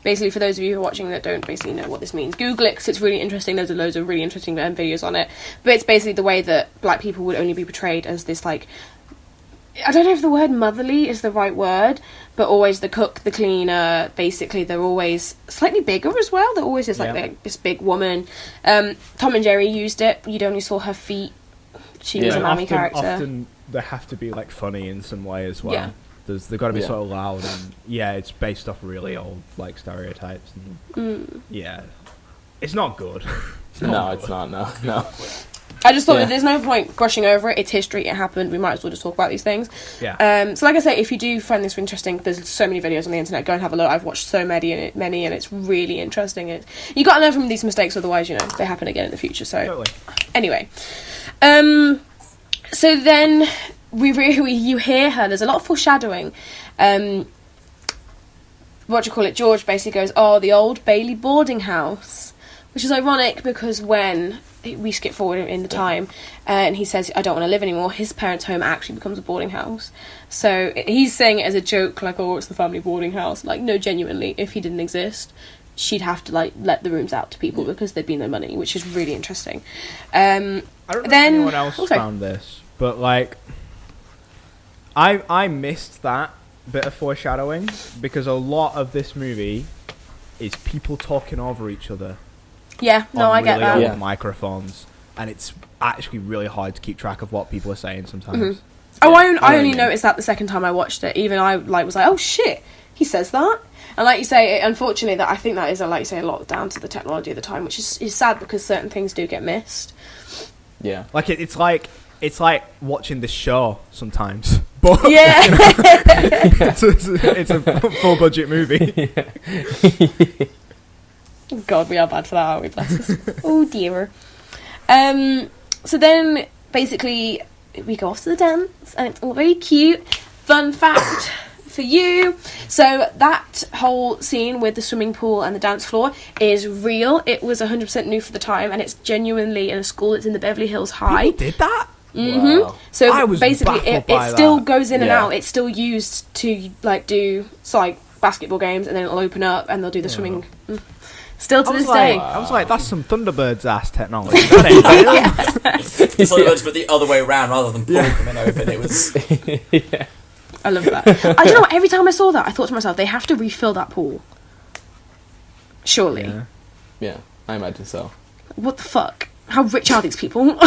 Basically, for those of you who are watching that don't basically know what this means, Google it 'cause it's really interesting. There's loads of really interesting videos on it. But it's basically the way that black people would only be portrayed as this, like, I don't know if the word motherly is the right word, but always the cook, the cleaner. Basically, they're always slightly bigger as well. They're always just like this big woman. Tom and Jerry used it. You'd only saw her feet. She was a mammy character. Often they have to be like funny in some way as well. Yeah. They've got to be sort of loud, and it's based off really old like stereotypes. And, yeah, it's not good. It's not. No. I just thought that there's no point brushing over it. It's history. It happened. We might as well just talk about these things. Yeah. So like I say, if you do find this interesting, there's so many videos on the internet. Go and have a look. I've watched so many, and it's really interesting. You got to learn from these mistakes, otherwise, they happen again in the future. So totally. Anyway, so then you hear her. There's a lot of foreshadowing. George basically goes, "Oh, the old Bailey boarding house," which is ironic because when we skip forward in the time, and he says, "I don't want to live anymore," his parents' home actually becomes a boarding house. So he's saying it as a joke, like, "Oh, it's the family boarding house." Like, no, genuinely, if he didn't exist, she'd have to like let the rooms out to people because there'd be no money, which is really interesting. I don't know if anyone else found this, but like, I missed that bit of foreshadowing because a lot of this movie is people talking over each other. Yeah, no, I get that. Really old microphones, and it's actually really hard to keep track of what people are saying sometimes. Mm-hmm. Oh, I only noticed that the second time I watched it. Even I was like, "Oh shit, he says that." And like you say, unfortunately, I think that is, like you say, a lot down to the technology of the time, which is sad because certain things do get missed. Yeah, like it's like watching this show sometimes. But yeah, it's a full budget movie. God, we are bad for that, aren't we? Bless us. Oh dear. So then basically we go off to the dance, and it's all very cute. Fun fact for you: so that whole scene with the swimming pool and the dance floor is real. It was 100% new for the time, and it's genuinely in a school that's in the Beverly Hills High. People did that? Mm-hmm. Wow. So basically, it still goes in and out. Yeah. It's still used to like do basketball games, and then it'll open up and they'll do the swimming. Still to this day. I was like, that's some Thunderbirds ass technology. That ain't real. Thunderbirds, but the other way around rather than pool coming open. It was. Yeah. I love that. I don't know. Every time I saw that, I thought to myself, they have to refill that pool. Surely. Yeah, I imagine so. What the fuck? How rich are these people?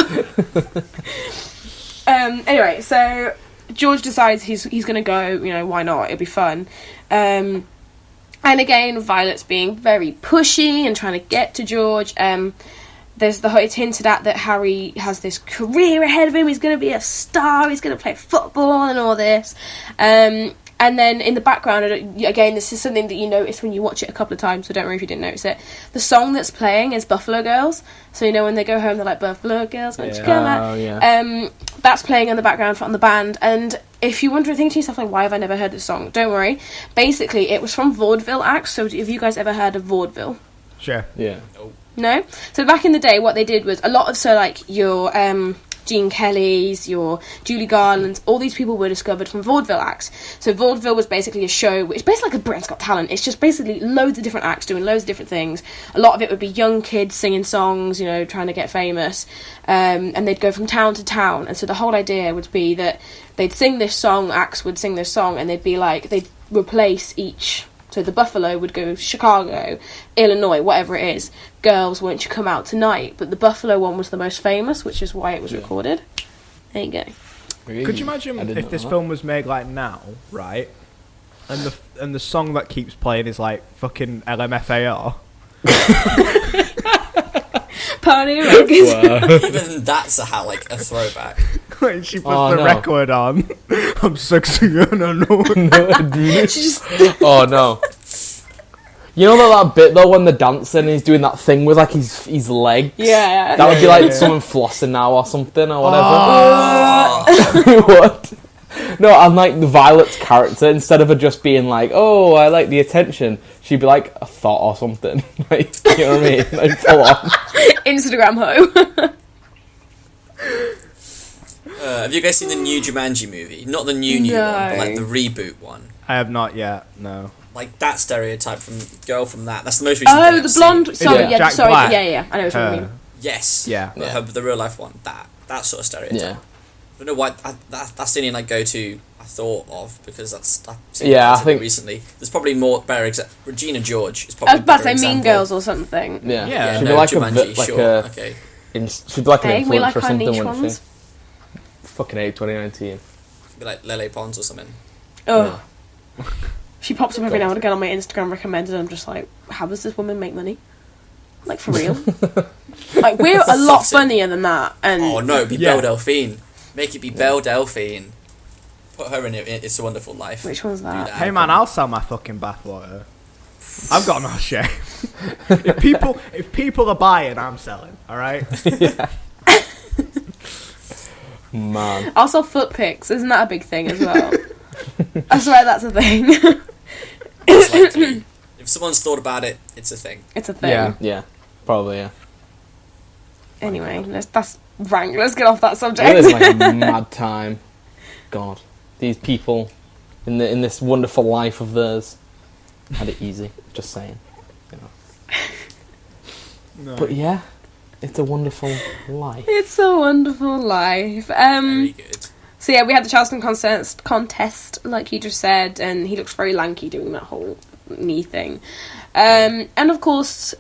Anyway, so George decides he's going to go. Why not? It'll be fun. And again, Violet's being very pushy and trying to get to George. It's hinted at that Harry has this career ahead of him. He's going to be a star. He's going to play football and all this. And then in the background, again, this is something that you notice when you watch it a couple of times, so don't worry if you didn't notice it. The song that's playing is Buffalo Girls. So, when they go home, they're like, "Buffalo Girls, won't you come out?" Yeah. That's playing in the background from the band. And if you wonder, think to yourself, like, why have I never heard this song? Don't worry. Basically, it was from Vaudeville acts. So have you guys ever heard of Vaudeville? Sure. Yeah. No? So back in the day, what they did was a lot of, your Gene Kelly's, your Julie Garland's, all these people were discovered from Vaudeville acts. So Vaudeville was basically a show, it's basically like a Britain's Got Talent. It's just basically loads of different acts doing loads of different things. A lot of it would be young kids singing songs, trying to get famous. And they'd go from town to town. And so the whole idea would be that they'd sing this song, acts would sing this song, and they'd be like, they'd replace each. So the Buffalo would go Chicago, Illinois, whatever it is. Girls, won't you come out tonight? But the Buffalo one was the most famous, which is why it was recorded. There you go. Really? Could you imagine if this film was made like now, right? And the song that keeps playing is like fucking LMFAO. Party records. Even that's a throwback. Like she puts the record on. I'm sexy and I know. She just. Oh no. You know that bit though when they're dancing and he's doing that thing with his legs? Yeah. That would be like someone flossing now or something or whatever. Oh. What? No, and like the Violet's character, instead of her just being like, "Oh, I like the attention," she'd be like a thought or something. Like, you know what I mean? Like full on. Instagram hoe. Have you guys seen the new Jumanji movie? Not the new one, but like the reboot one. I have not yet. No. Like that stereotype from girl from that. That's the most recent. Oh, the blonde. Sorry, yeah, Jack sorry, Black. yeah. I know what you mean. Yes. Yeah. The real life one. That sort of stereotype. Yeah. I don't know why that's the only like go to I thought of because I've seen I think recently. There's probably better Regina George is I probably. was about to say example. Mean Girls or something. Yeah. Yeah. She'd No, be like Jumanji, okay. She'd be like an Hey, we influencer like or our something, niche wouldn't ones. she? Fucking hate 2019. Be like Lele Pons or something. Oh. She pops up every now and again on my Instagram recommended, and I'm just like, how does this woman make money? Like, for real? Like, we're a lot funnier than that. And Oh no, be Belle Delphine. Make it be Belle Delphine. Put her in it. It's a Wonderful Life. Which one's that? Hey man, I'll sell my fucking bathwater. I've got no shame. if people are buying, I'm selling. All right. Man. I'll sell foot pics. Isn't that a big thing as well? I swear that's a thing. It's like, if someone's thought about it, it's a thing. It's a thing. Yeah. Yeah. Probably, yeah. Anyway, that's rank. Let's get off that subject. It is like a mad time. God. These people in this wonderful life of theirs had it easy. Just saying. You know. No. But yeah, it's a wonderful life. It's a wonderful life. Very good. So yeah, we had the Charlestown contest, like you just said, and he looks very lanky doing that whole knee thing. And of course,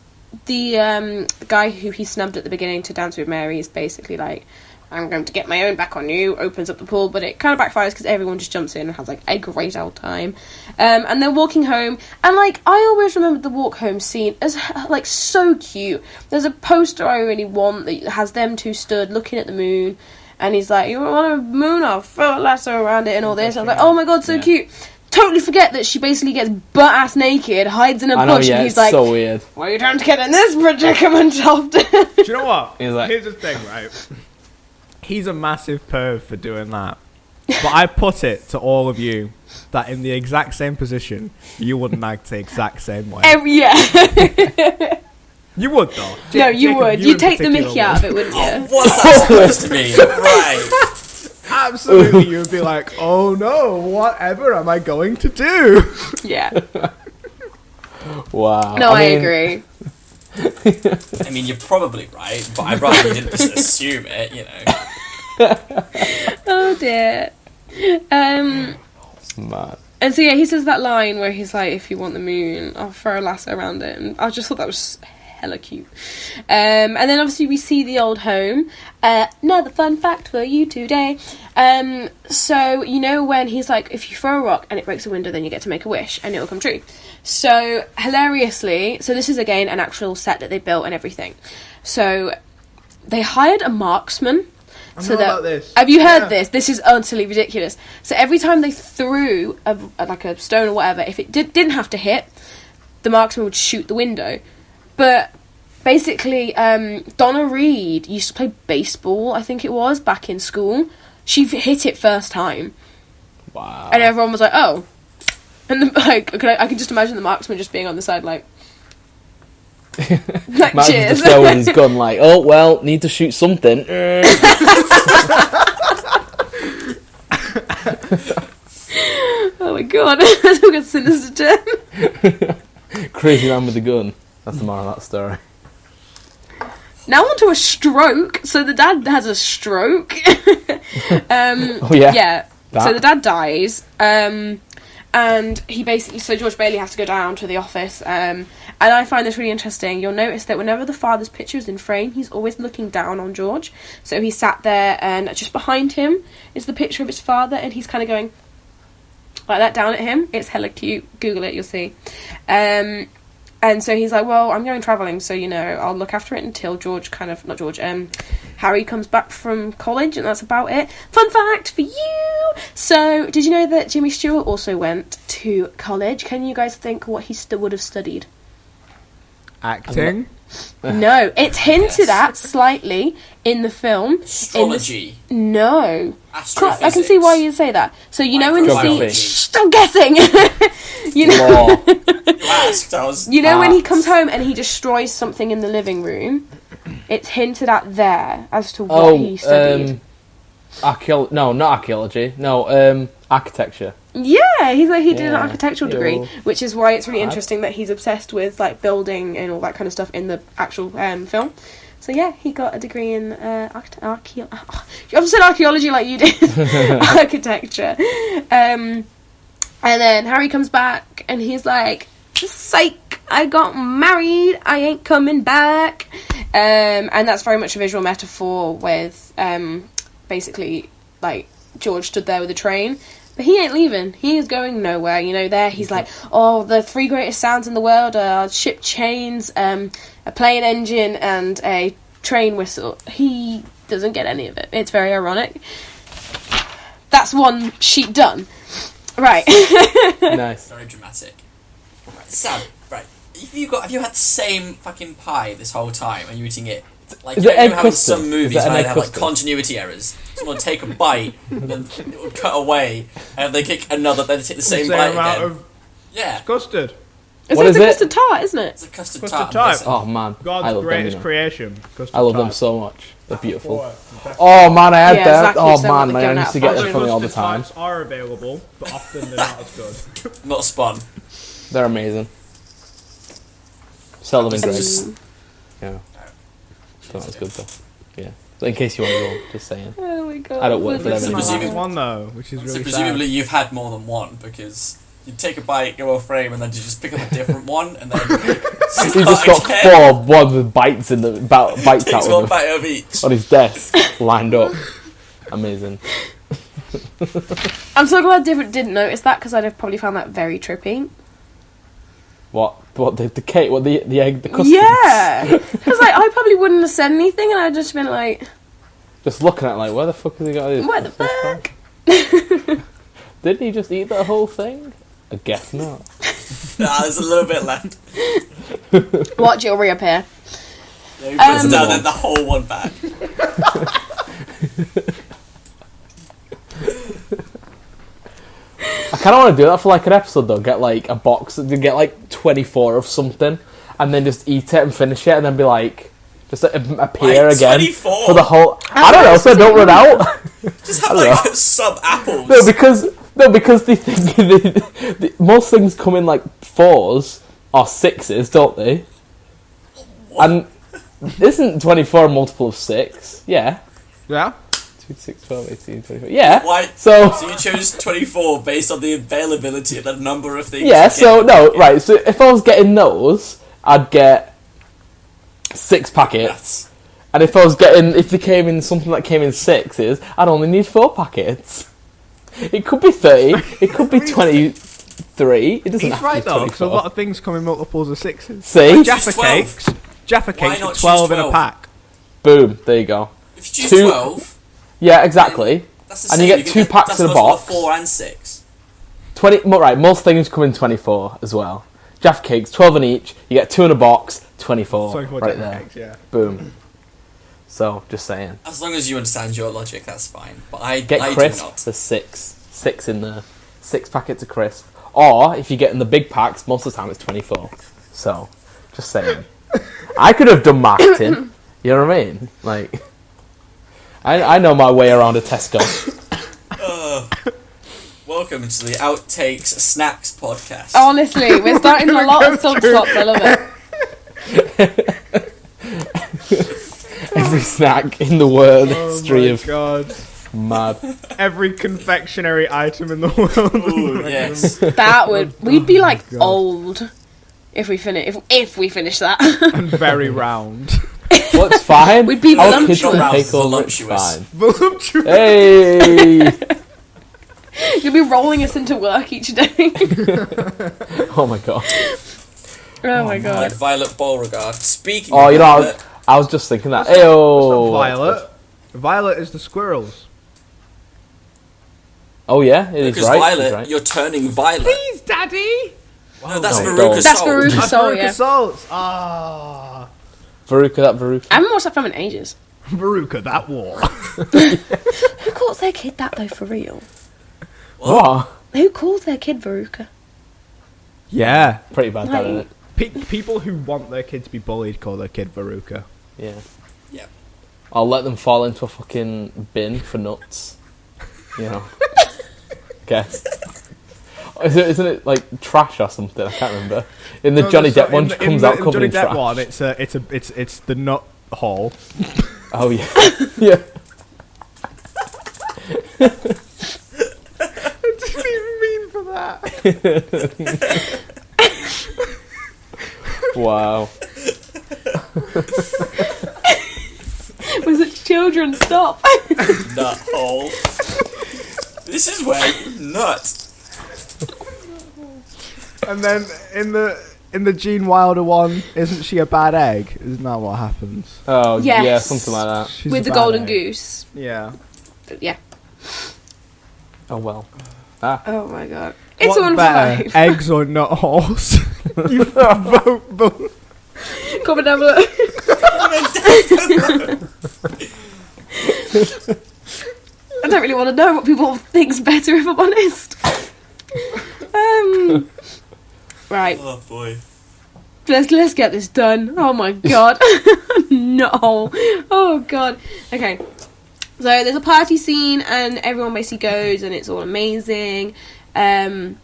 the guy who he snubbed at the beginning to dance with Mary is basically like, I'm going to get my own back on you, opens up the pool, but it kind of backfires because everyone just jumps in and has like a great old time. And they're walking home, and like, I always remember the walk home scene as like so cute. There's a poster I really want that has them two stood looking at the moon, and he's like, you want a moon? I'll throw a lasso around it and all this. I was like, oh my god, so cute. Totally forget that she basically gets butt-ass naked, hides in a bush, and he's like, so weird. why are you trying to get in this predicament often? Do you know what? He's like- Here's the thing, right? He's a massive perv for doing that. But I put it to all of you that in the exact same position, you wouldn't act the exact same way. Yeah. You would, though. No, you Jacob, would. you You'd in take the particular mickey out of it, wouldn't you? What's that supposed to mean? Right. Absolutely, you would be like, oh no, whatever am I going to do? Yeah. Wow. No, I agree. I mean, you're probably right, but I'd rather you didn't just assume it, you know. Oh dear. Man. And so yeah, he says that line where he's like, if you want the moon, I'll throw a lasso around it. And I just thought that was hella cute. And then obviously we see the old home. Another fun fact for you today. So, you know when he's like, if you throw a rock and it breaks a window, then you get to make a wish and it'll come true. So, hilariously, so this is again an actual set that they built and everything. So, they hired a marksman. I know about this. Have you heard this? This is utterly ridiculous. So every time they threw a stone or whatever, if it didn't have to hit, the marksman would shoot the window. But basically, Donna Reed used to play baseball, I think it was, back in school. She hit it first time. Wow. And everyone was like, oh. And I can just imagine the marksman just being on the side like Like, cheers. just throwing his gun like, oh, well, need to shoot something. Oh my god, that's a good sinister term. Crazy man with a gun. That's the moral of that story. Now on to a stroke. So the dad has a stroke. Oh, yeah? Yeah. That. So the dad dies. And he basically... So George Bailey has to go down to the office. And I find this really interesting. You'll notice that whenever the father's picture is in frame, he's always looking down on George. So he sat there, and just behind him is the picture of his father, and he's kind of going like that down at him. It's hella cute. Google it, you'll see. And so he's like, well, I'm going travelling, so, you know, I'll look after it until Harry comes back from college, and that's about it. Fun fact for you! So, did you know that Jimmy Stewart also went to college? Can you guys think what he would have studied? Acting? No, it's hinted at slightly in the film. Astrology. No. Astrophysics. I can see why you'd say that. So, you know in the scene... Geography. Shh, I'm guessing! You know... Law. You asked, I was... You know when he Arts. comes home and he destroys something in the living room? It's hinted at there as to what he studied. No, not archaeology. No, architecture. Yeah, he did an architectural degree, which is why it's really interesting that he's obsessed with like building and all that kind of stuff in the actual film. So yeah, he got a degree in you said archaeology like you did, architecture. And then Harry comes back and he's like, "Psych! I got married. I ain't coming back." And that's very much a visual metaphor with basically like George stood there with a train. But he ain't leaving. He is going nowhere. You know, there he's like, oh, the 3 greatest sounds in the world are ship chains, a plane engine, and a train whistle. He doesn't get any of it. It's very ironic. That's one sheet done. Right. Nice. Very dramatic. Right, Sam, right. Have you had the same fucking pie this whole time and you're eating it? Like, Is you it know egg how custard? some movies Is it an might egg have like custard? continuity errors. Someone take a bite and then it will cut away and they kick another, then they take the same bite amount again. of Yeah. custard. What is It's a it? custard tart, isn't it? It's a custard Custard tart. tart. Listen. Oh man, I God's love them. greatest You know. creation. Custard I love them tart. so much. They're beautiful. Boy, Oh man, I had Yeah, that. Zach Oh used them man, when man, they're I going used out to of get them Actually, from me all the custard time. tarts are available, but often they're not as good. Not spun. They're amazing. Sell them in Greg's. Yeah. That was good though. Yeah. So in case you want to go, just saying. Oh my god. I don't work for them So anymore. presumably- One though, which is So really presumably sad. you've had more than one because you take a bite, go off frame, and then you just pick up a different one and then He just got 4 ones with bites in the bites out takes of one them bite of each. on his desk, lined up. Amazing. I'm so glad David didn't notice that because I'd have probably found that very trippy. What the cake? What the egg? The custard? Yeah, because like I probably wouldn't have said anything, and I'd just been like, Just looking at it like, where the fuck has he got this? "What the fuck?" Didn't he just eat that whole thing? I guess not. Nah, there's a little bit left. Watch it'll reappear. Yeah, he puts it down then the whole one back. I kind of want to do that for like an episode though. Get like a box, get like 24 of something, and then just eat it and finish it, and then be like, just appear Like, again 24? for the whole. I don't know, so I don't run out. Just have like some apples. No, because they think most things come in like 4s or 6s, don't they? What? And isn't 24 a multiple of 6? Yeah. Yeah. 2, 6, 12, 18, 24. Yeah. Why? So you chose 24 based on the availability of the number of things. yeah. you So get. no, right. So if I was getting those, I'd get 6 packets. Yes. And if they came in something that came in 6s, I'd only need 4 packets. It could be 30. It could be 23. It doesn't He's have to right be though, 24. because a lot of things come in multiples of 6s. See? Like Jaffa Choose 12. cakes. Jaffa Why cakes not are choose 12 in a 12? pack. Boom. There you go. If you choose 2 12, Yeah, exactly. that's the And same. you get 2 packs that's in a not box. 4 and 6. 20. Right. Most things come in 24 as well. Jaffa cakes, 12 in each. You get 2 in a box. 24. 24 right Jaffa there. cakes, yeah. Boom. So just saying. As long as you understand your logic, that's fine. But I Get do crisp. not. There's 6 in there. 6 packets of crisp. Or if you get in the big packs, most of the time it's 24. So just saying. I could have done marketing. You know what I mean? Like, I know my way around a Tesco. Welcome to the Outtakes Snacks Podcast. Honestly, we're starting a lot of subplots. I love it. Every snack in the world history Oh of my god. mad. Every confectionery item in the world. Ooh, yes. That would we'd be like God. old if we finish if we finish that. And very round. Well, it's fine. We'd be Our kids can voluptuous. take over. It's Voluptuous. fine. Voluptuous. Hey! You'll be rolling us into work each day. Oh my god. Oh my god. Like Violet Beauregard. Speaking Oh, of you know, Violet, I was just thinking that. That's Ayo! not Violet. Violet is the squirrels. Oh yeah, it is because right. Violet, it's right. you're turning violet. Please, Daddy. No, that's No, Veruca don't. That's Salt. Veruca. That's Soul, Veruca yeah. Salts. Ah. Veruca. I haven't watched that film in ages. Veruca, that war. Who calls their kid that though, for real? What? Who calls their kid Veruca? Yeah. Pretty bad, that, isn't it? People who want their kid to be bullied call their kid Veruca. Yeah. Yeah. I'll let them fall into a fucking bin for nuts. You know. Guess. Isn't it like trash or something? I can't remember. In the Johnny Depp one, comes out covered in trash. Johnny Depp one, it's the nut hole. Oh yeah, yeah. I didn't even mean for that. Wow. Was it children? Stop. Nut hole. This is where you nut. And then in the Gene Wilder one, isn't she a bad egg? Isn't that what happens? Oh yes. Yeah, something like that. She's with the golden goose. Yeah. Yeah. Oh well. Ah. Oh my god. It's What's a wonderful better, life. eggs or nut holes? You vote both. Comment down below. I don't really want to know what people think's better, if I'm honest. Right. Oh boy. Let's get this done. Oh my god. No. Oh god. Okay. So there's a party scene and everyone basically goes and it's all amazing. And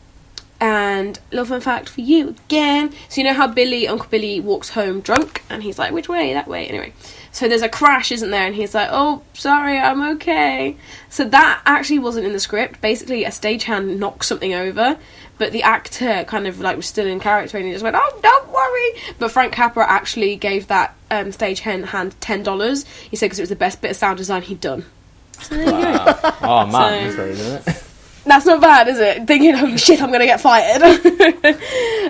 little fun fact for you again. So you know how Uncle Billy walks home drunk and he's like, which way? That way. Anyway. So there's a crash, isn't there? And he's like, oh, sorry, I'm okay. So that actually wasn't in the script. Basically, a stagehand knocked something over, but the actor kind of like was still in character and he just went, oh, don't worry. But Frank Capra actually gave that stagehand $10. He said because it was the best bit of sound design he'd done. So there you go. Oh man, that's very good, isn't it? That's not bad, is it? Thinking, holy shit, I'm going to get fired. So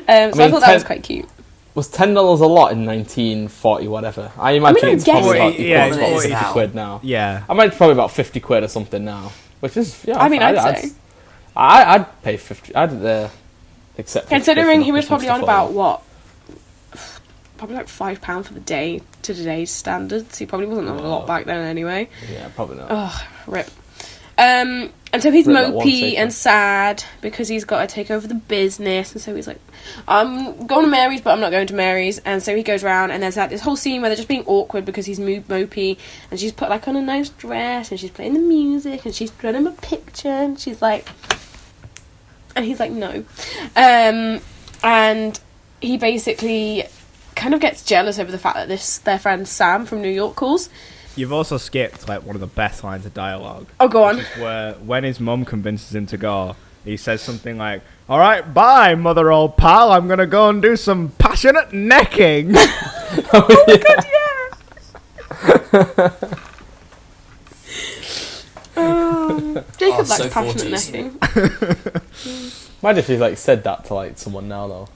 I thought that was quite cute. Was $10 a lot in 1940, whatever? I imagine it's probably about it's 50 quid now. Yeah. I imagine it's probably about 50 quid or something now. Which is, yeah. I mean, I'd say. I'd pay 50. I'd accept 50. Considering he was Christmas probably on stuff about, what? Probably like £5 for the day to today's standards. He probably wasn't on a lot back then anyway. Yeah, probably not. Oh, rip. And so he's mopey and sad because he's got to take over the business, and so he's like, I'm going to Mary's, but I'm not going to Mary's. And so he goes around, and there's like this whole scene where they're just being awkward because he's mopey, and she's put like on a nice dress, and she's playing the music, and she's drawing him a picture, and she's like, and he's like, no. And he basically kind of gets jealous over the fact that their friend Sam from New York calls. You've also skipped like one of the best lines of dialogue. Oh, go on. Where when his mum convinces him to go, he says something like, "All right, bye, mother old pal. I'm gonna go and do some passionate necking." Oh my god, yeah. Jacob likes so passionate 40s. necking. Imagine if he like said that to like someone now though.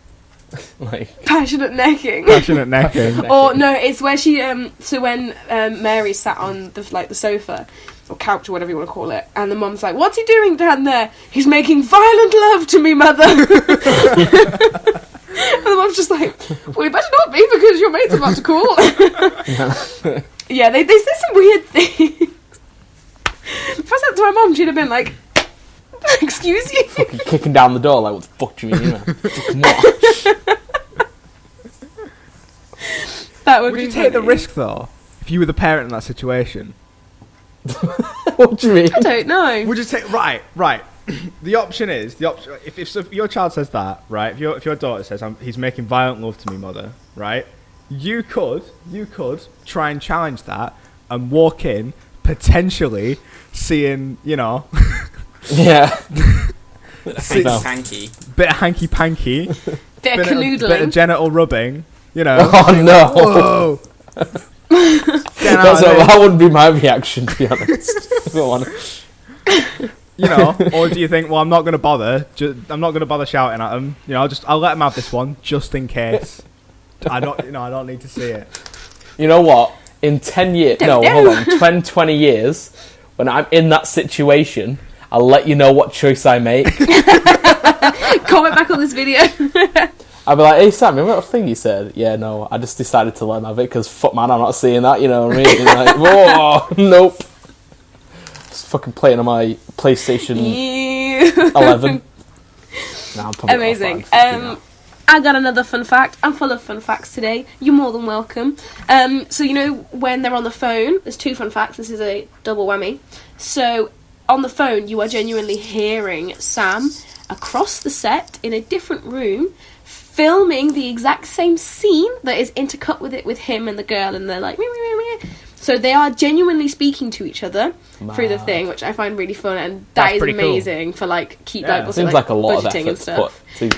Like Passionate necking. Passionate necking. Or no, it's where she so when Mary sat on the sofa or couch or whatever you want to call it, and the mum's like, "What's he doing down there? He's making violent love to me, mother." And the mum's just like, "Well, you better not be because your mate's about to call." Yeah, they say some weird things. If I said that to my mum, she'd have been like, "Excuse you?" fucking kicking down the door like, what the fuck do you mean? Fucking what? That would Would be you take the funny. risk though, if you were the parent in that situation? What do you mean? I don't know. Would you take right? The option is if your child says that, right? If your daughter says he's making violent love to me, mother, right? You could try and challenge that and walk in potentially seeing, you know, Yeah. Bit of See- hanky. bit of hanky panky, Bit of bit of canoodling. genital rubbing, you know. Oh no. Whoa. Get out That's of not, here. that wouldn't be my reaction, to be honest. Go on. You know, or do you think, well, I'm not going to bother. I'm not going to bother shouting at them. You know, I'll let them have this one just in case. I don't need to see it. You know what? In 10 years, Don't no, know. hold on, 20 years, when I'm in that situation, I'll let you know what choice I make. Comment back on this video. I'll be like, hey Sam, remember that thing you said? Yeah, no, I just decided to let him have it because fuck man, I'm not seeing that, you know what I mean? And like, whoa, nope. Just fucking playing on my PlayStation 11. Nah, I'm probably Amazing. not fine, I got another fun fact. I'm full of fun facts today. You're more than welcome. So, you know, when they're on the phone, there's 2 fun facts. This is a double whammy. So, on the phone, you are genuinely hearing Sam across the set in a different room filming the exact same scene that is intercut with it with him and the girl, and they're like, meh, meh, meh, meh. So they are genuinely speaking to each other through the thing, which I find really fun, and that's is amazing cool. For like keep like also, seems like a lot of budgeting effort and stuff. to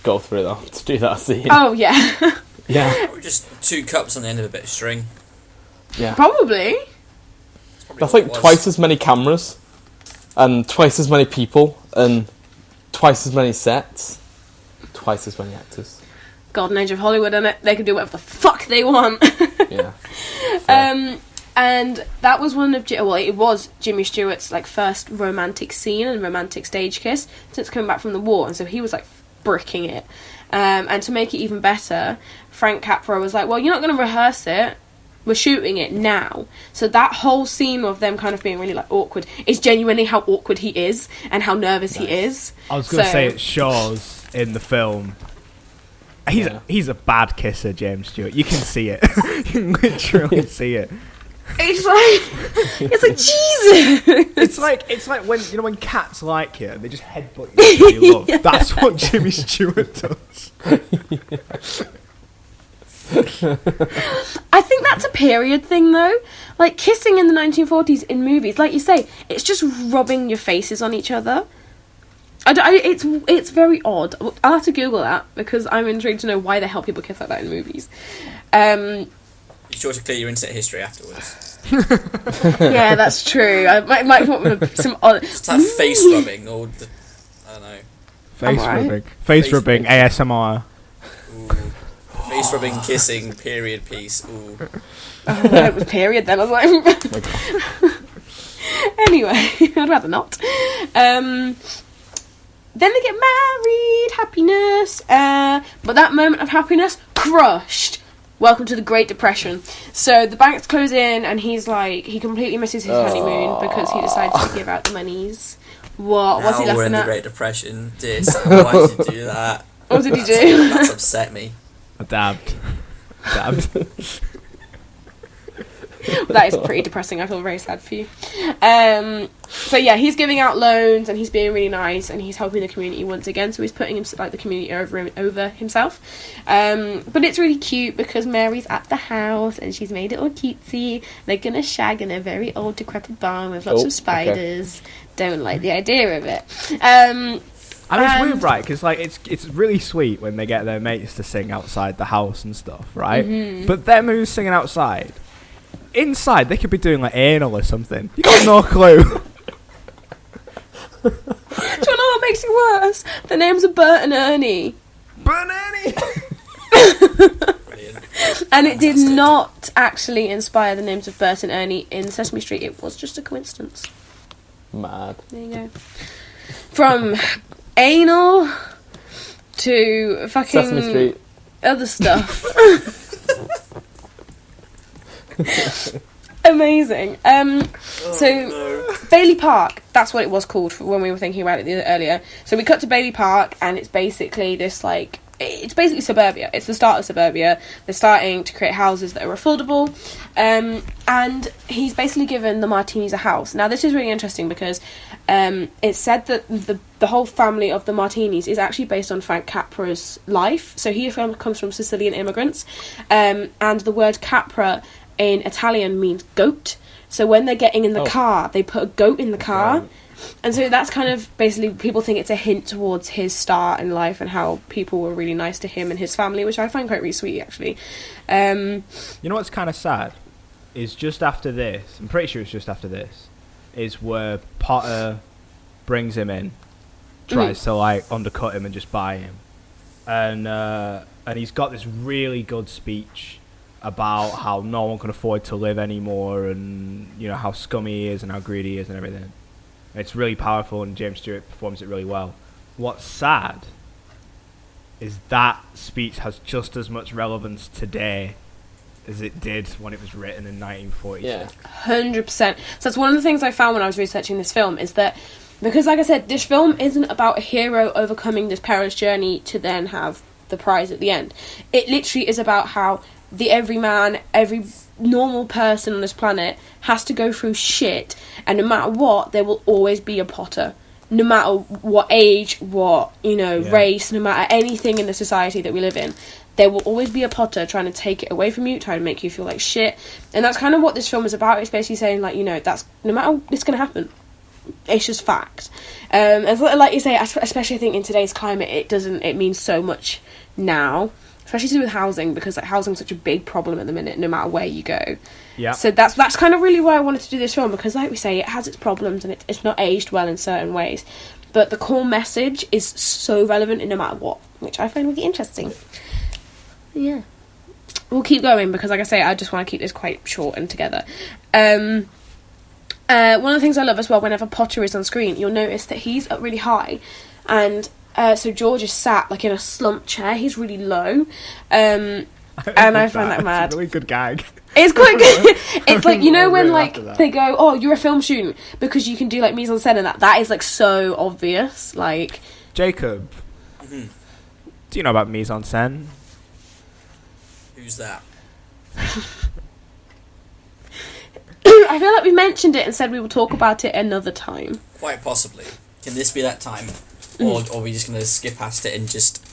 go through that to do that scene. Oh yeah, yeah. Or just 2 cups on the end of a bit of string. Yeah, probably. That's like twice as many cameras, and twice as many people, and twice as many sets, twice as many actors. Golden age of Hollywood, innit? They can do whatever the fuck they want. Yeah. And that was it was Jimmy Stewart's like first romantic scene and romantic stage kiss since coming back from the war, and so he was like bricking it. And to make it even better, Frank Capra was like, well, you're not going to rehearse it, we're shooting it now. So that whole scene of them kind of being really like awkward is genuinely how awkward he is and how nervous he is. I was going to say it shows in the film. He's a bad kisser, James Stewart. You can see it. You can literally see it. It's like Jesus. It's like when cats like you, they just headbutt you. You love. Yeah. That's what Jimmy Stewart does. I think that's a period thing, though. Like kissing in the 1940s in movies, like you say, it's just rubbing your faces on each other. It's very odd. I'll have to Google that because I'm intrigued to know why the hell people kiss like that in movies. You're sure to clear your internet history afterwards. Yeah, that's true. I might want some odd... Just have face rubbing or... I don't know. Face rubbing, ASMR. Ooh. Face rubbing, kissing, period piece. Ooh. Oh, no, it was period then. I was like... Anyway, I'd rather not. Then they get married, happiness, but that moment of happiness, crushed. Welcome to the Great Depression. So the banks close in, and he's like, he completely misses his honeymoon because he decides to give out the monies. What? What's he laughing at? We're in the Great Depression. Dear Sam, why did you do that? What did he do? That's upset me. I dabbed. That is pretty depressing. I feel very sad for you. So yeah, he's giving out loans and he's being really nice and he's helping the community once again. So he's putting the community over himself. But it's really cute because Mary's at the house and she's made it all cutesy. They're gonna shag in a very old decrepit barn with lots of spiders. Okay. Don't like the idea of it. And it's weird, right? Because like it's really sweet when they get their mates to sing outside the house and stuff, right? Mm-hmm. But them who's singing outside. Inside, they could be doing like anal or something. You got no clue. Do you know what makes it worse? The names are Bert and Ernie. Bert and Ernie! And it did not actually inspire the names of Bert and Ernie in Sesame Street. It was just a coincidence. Mad. There you go. From anal to fucking Sesame Street. Other stuff. Amazing. Bailey Park, that's what it was called when we were thinking about it earlier. So we cut to Bailey Park and it's basically this like, it's basically suburbia. It's the start of suburbia. They're starting to create houses that are affordable. And he's basically given the Martinis a house. Now this is really interesting because it's said that the whole family of the Martinis is actually based on Frank Capra's life. So he comes from Sicilian immigrants. And the word Capra in Italian means goat. So when they're getting in the car, they put a goat in the car. Right. And so that's kind of basically, people think it's a hint towards his start in life and how people were really nice to him and his family, which I find quite really sweet, actually. You know what's kind of sad? Is just after this, I'm pretty sure it's just after this, is where Potter brings him in, tries to like undercut him and just buy him. And he's got this really good speech about how no one can afford to live anymore and, you know, how scummy he is and how greedy he is and everything. And it's really powerful and James Stewart performs it really well. What's sad is that speech has just as much relevance today as it did when it was written in 1946. Yeah, 100%. So that's one of the things I found when I was researching this film is that, because like I said, this film isn't about a hero overcoming this perilous journey to then have the prize at the end. It literally is about how the everyman, every normal person on this planet has to go through shit, and no matter what, there will always be a Potter. No matter what age, what, race, no matter anything in the society that we live in, there will always be a Potter trying to take it away from you, trying to make you feel like shit. And that's kind of what this film is about. It's basically saying, like, that's, no matter, it's going to happen. It's just fact. And like you say, especially I think in today's climate, it means so much now, especially to do with housing, because like housing's such a big problem at the minute, no matter where you go. Yeah. So that's kind of really why I wanted to do this film, because like we say, it has its problems and it's not aged well in certain ways, but the core message is so relevant in no matter what, which I find really interesting. Yeah. We'll keep going because, like I say, I just want to keep this quite short and together. One of the things I love as well, whenever Potter is on screen, you'll notice that he's up really high, and so George is sat like in a slump chair. He's really low, and I find that mad. It's a really good gag. It's quite good. It's like, when like they go, "Oh, you're a film student," because you can do like mise en scène and that. That is like so obvious. Like, Jacob, do you know about mise en scène? Who's that? I feel like we mentioned it and said we will talk about it another time. Quite possibly. Can this be that time? Or are we just going to skip past it and just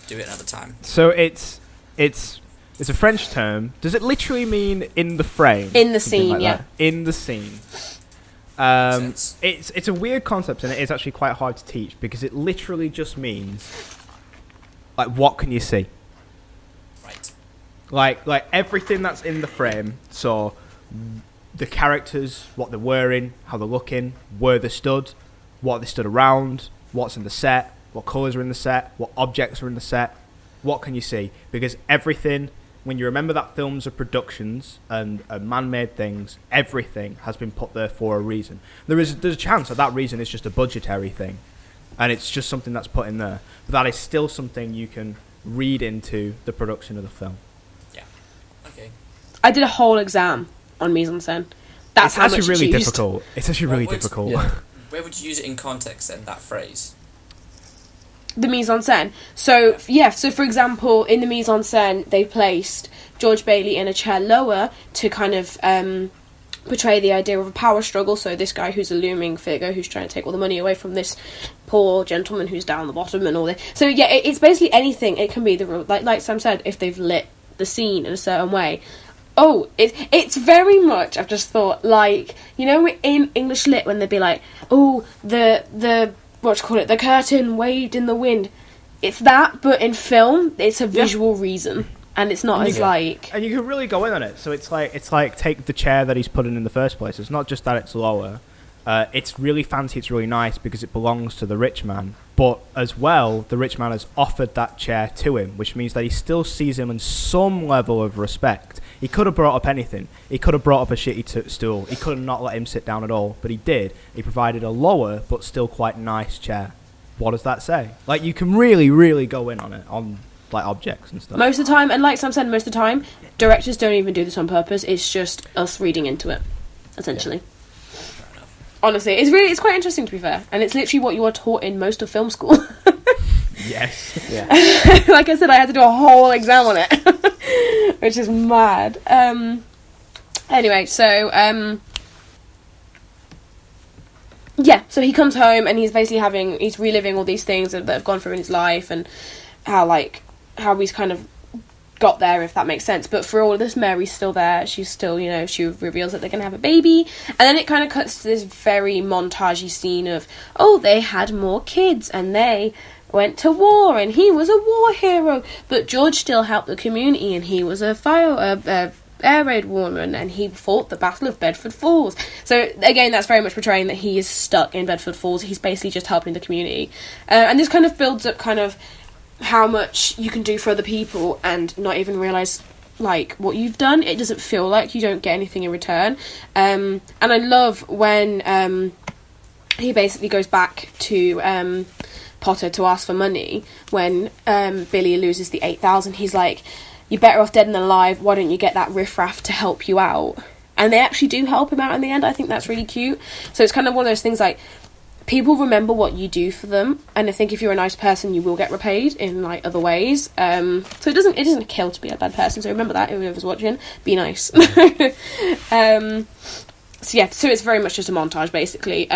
do it another time? So it's a French term. Does it literally mean in the frame? In the scene, like yeah. That? In the scene. It's a weird concept, and it is actually quite hard to teach, because it literally just means, like, what can you see? Right. Like everything that's in the frame, so the characters, what they're wearing, how they're looking, where they stood, what they stood around, what's in the set, what colours are in the set, what objects are in the set, what can you see? Because everything, when you remember that films are productions and man-made things, everything has been put there for a reason. There's a chance that reason is just a budgetary thing, and it's just something that's put in there. But that is still something you can read into the production of the film. Yeah. Okay. I did a whole exam on mise en scène. That's how much it's really used. difficult. It's actually really difficult. Yeah. Where would you use it in context then, that phrase? The mise en scène. So, so for example, in the mise en scène, they placed George Bailey in a chair lower to kind of portray the idea of a power struggle. So this guy who's a looming figure who's trying to take all the money away from this poor gentleman who's down the bottom and all this. So yeah, it's basically anything. It can be the real, like Sam said, if they've lit the scene in a certain way. Oh, it's very much, I've just thought, like, in English lit when they'd be like, oh, the the curtain waved in the wind. It's that, but in film, it's a visual reason, and it's not as like... And you can really go in on it, so it's like take the chair that he's put in the first place. It's not just that it's lower. It's really fancy, it's really nice because it belongs to the rich man. But as well, the rich man has offered that chair to him, which means that he still sees him in some level of respect. He could have brought up anything. He could have brought up a shitty stool. He could have not let him sit down at all, but he did. He provided a lower but still quite nice chair. What does that say? Like, you can really, really go in on it, on like objects and stuff. Most of the time, and like Sam said, most of the time, directors don't even do this on purpose. It's just us reading into it, essentially. Yeah. Honestly, it's quite interesting, to be fair, and it's literally what you are taught in most of film school. Yes. Yeah. Like I said, I had to do a whole exam on it, which is mad. Anyway, so so he comes home and he's basically he's reliving all these things that have gone through in his life, and how he's kind of got there, if that makes sense. But for all of this, Mary's still there. She's still, she reveals that they're going to have a baby. And then it kind of cuts to this very montagey scene of, oh, they had more kids and they went to war and he was a war hero. But George still helped the community and he was a air raid warman and he fought the Battle of Bedford Falls. So again, that's very much portraying that he is stuck in Bedford Falls. He's basically just helping the community. And this kind of builds up kind of how much you can do for other people and not even realise like what you've done. It doesn't feel like you don't get anything in return. And I love when he basically goes back to Potter to ask for money when Billy loses the 8,000. He's like, you're better off dead than alive, why don't you get that riffraff to help you out? And they actually do help him out in the end. I think that's really cute. So it's kind of one of those things like, people remember what you do for them, and I think if you're a nice person, you will get repaid in like other ways. So it doesn't kill to be a bad person. So remember that, whoever's watching, be nice. So it's very much just a montage, basically.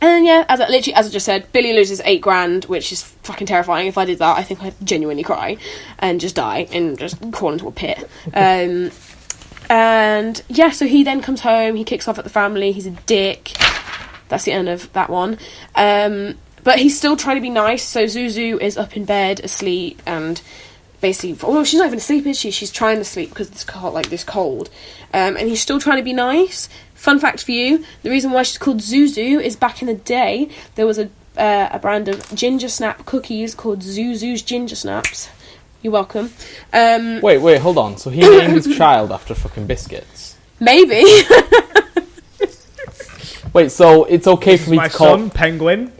And yeah, as I just said, Billy loses $8,000, which is fucking terrifying. If I did that, I think I'd genuinely cry and just die and just crawl into a pit. And yeah, so he then comes home, he kicks off at the family, he's a dick. That's the end of that one. But he's still trying to be nice, so Zuzu is up in bed, asleep, and basically, she's not even asleep, is she? She's trying to sleep because it's cold. And he's still trying to be nice. Fun fact for you, the reason why she's called Zuzu is back in the day, there was a brand of ginger snap cookies called Zuzu's Ginger Snaps. You're welcome. Wait, hold on. So he named his child after fucking biscuits? Maybe. Wait, so it's okay for me to call... My son, Penguin.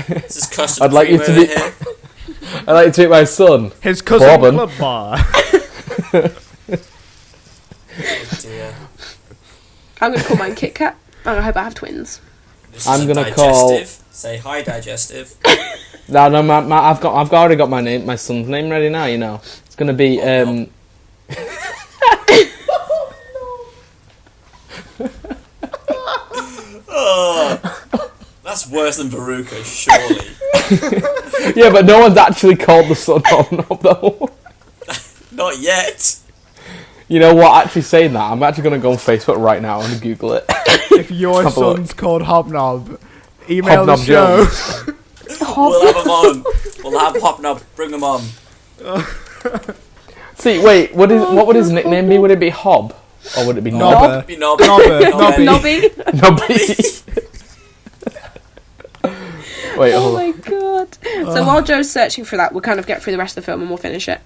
This is custard I'd like you to cream be... over here. I'd like to meet my son. His cousin Robin. Club Bar. Oh dear. I'm going to call mine Kit Kat. I hope I have twins. This I'm is gonna digestive. Say hi, digestive. No, I've already got my son's name ready now. You know, it's gonna be Oh, that's worse than Veruca, surely. Yeah, but no one's actually called the son Hobnob though. Not yet. You know what? Actually saying that, I'm actually gonna go on Facebook right now and Google it. If your son's called Hobnob, email Hobnob the show. We'll have him on. We'll have Hobnob. Bring him on. See, wait, what would his nickname be? Would it be Hob? Or would it be Nob? Nobber. Be Nob. Nobby. Nobby. Wait, Oh hold on. my god. So while Joe's searching for that, we'll kind of get through the rest of the film and we'll finish it.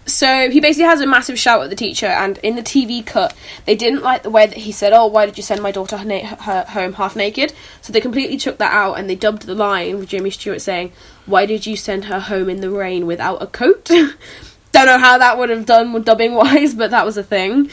So he basically has a massive shout at the teacher, and in the TV cut, they didn't like the way that he said, "Oh, why did you send my daughter home half naked?" So they completely took that out, and they dubbed the line with Jimmy Stewart saying, "Why did you send her home in the rain without a coat?" Don't know how that would have done with dubbing wise, but that was a thing.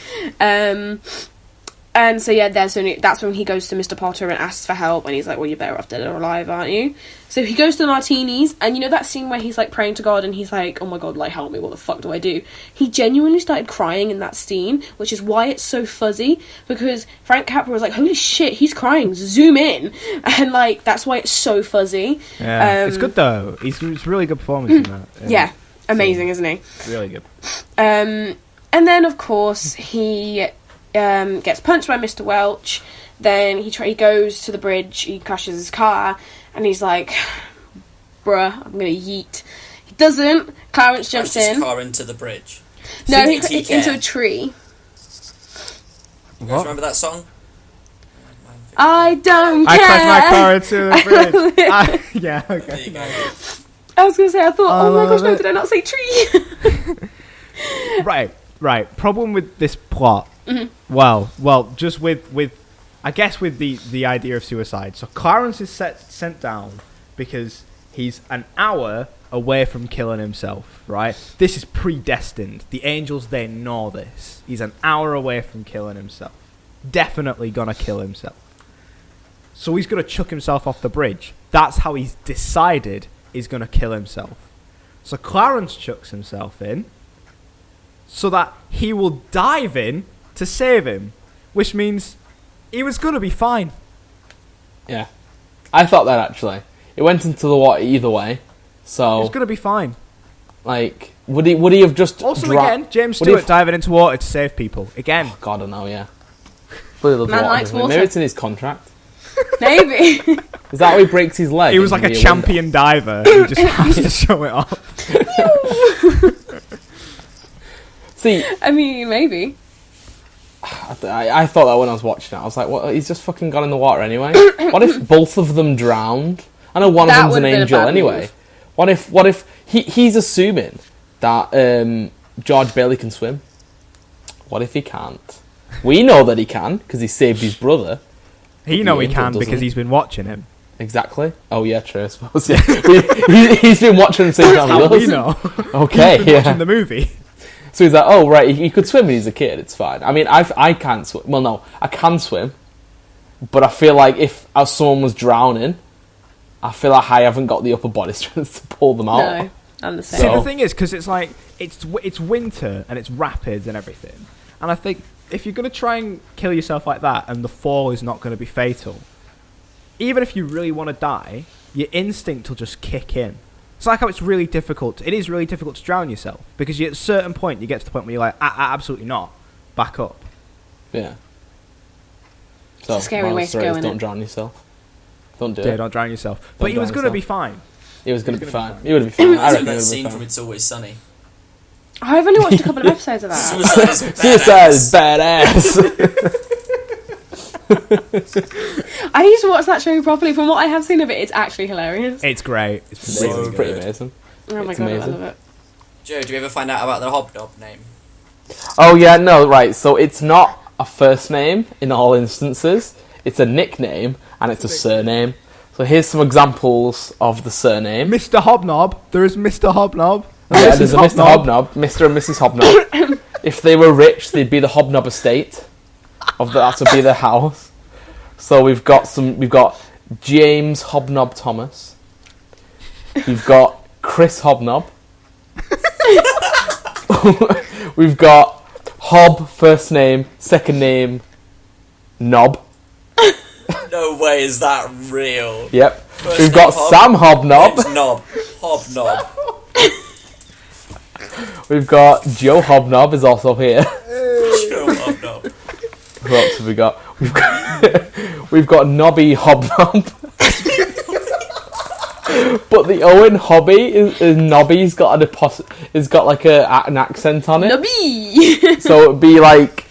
And so yeah, that's when he goes to Mr. Potter and asks for help, and he's like, "Well, you're better off dead or alive, aren't you?" So he goes to the Martinis, and you know that scene where he's like praying to God, and he's like, "Oh my God, like help me! What the fuck do I do?" He genuinely started crying in that scene, which is why it's so fuzzy, because Frank Capra was like, "Holy shit, he's crying! Zoom in!" And like that's why it's so fuzzy. Yeah, it's good though. It's really good performance in that. Yeah, amazing, isn't he? Really good. And then of course he gets punched by Mr. Welch. Then he goes to the bridge, he crashes his car, and he's like, "Bruh, I'm gonna yeet." He doesn't. Clarence jumps in. His car into the bridge. No, he CTK. into a tree. You guys remember that song? I don't I care. crashed my car into the bridge. Yeah, There okay. you go. I was gonna say, I thought, oh my gosh, no, did I not say tree? Right. Problem with this plot. Mm-hmm. Well, just with I guess with the idea of suicide. So Clarence is sent down because he's an hour away from killing himself, right? This is predestined. The angels, they know this. He's an hour away from killing himself. Definitely gonna kill himself. So he's gonna chuck himself off the bridge. That's how he's decided he's gonna kill himself. So Clarence chucks himself in so that he will dive in to save him, which means he was gonna be fine. Yeah. I thought that actually. It went into the water either way, so... He was gonna be fine. Like, would he have just... Also, again, James Stewart diving into water to save people. Again. Oh, God, I know, yeah. Really loves Man water, likes doesn't he? water. Maybe it's in his contract. Maybe. Is that how he breaks his leg? He was like a champion diver. He just has to show it off. See, I mean, maybe. I thought that when I was watching it. I was like, well, he's just fucking gone in the water anyway. What if both of them drowned? I know one of them's an angel anyway. Move. What if he's assuming that George Bailey can swim? What if he can't? We know that he can because he saved his brother. He can because he's been watching him. Exactly. Oh yeah, true. I suppose. Yeah. He's been watching the same time How he we does. know. Okay. He's been Yeah. watching the movie. So he's like, oh right, he could swim when he's a kid. It's fine. I mean, I can't swim. Well, no, I can swim. But I feel like if someone was drowning, I feel like I haven't got the upper body strength to pull them out. No, I'm the same. See, the thing is, because it's like, it's winter and it's rapids and everything. And I think if you're going to try and kill yourself like that and the fall is not going to be fatal, even if you really want to die, your instinct will just kick in. It's like how it's really difficult. It is really difficult to drown yourself because at a certain point, you get to the point where you're like, absolutely not. Back up. Yeah. So, it's a scary way to go, don't drown yourself. Don't do it. Yeah, don't drown yourself. But he was going to be fine. He was going to be fine. He would have been fine. I reckon that scene from It's Always Sunny. I've only watched a couple of episodes of that. Suicide is badass. I need to watch that show properly. From what I have seen of it, it's actually hilarious. It's great. It's really pretty amazing. Oh my It's god, amazing. I love it. Joe, do you ever find out about the Hobnob name? Oh yeah, no, right. So it's not a first name in all instances. It's a nickname and it's a surname. So here's some examples of the surname. Mr. Hobnob. There is Mr. Hobnob. Yeah, there's a Mr. Hobnob, Mr. and Mrs. Hobnob. If they were rich, they'd be the Hobnob estate. That would be their house. So we've got James Hobnob Thomas. We've got Chris Hobnob. We've got Hob, first name, second name, Knob. No way, is that real? Yep. First We've got Hob, Sam Hobnob. name's Knob. Hobnob. We've got Joe Hobnob is also here. Joe Hobnob. Who else have we got? We've got Nobby Hobnob. But the Owen Hobby is Nobby's got it's got like an accent on it. Nobby. So it'd be like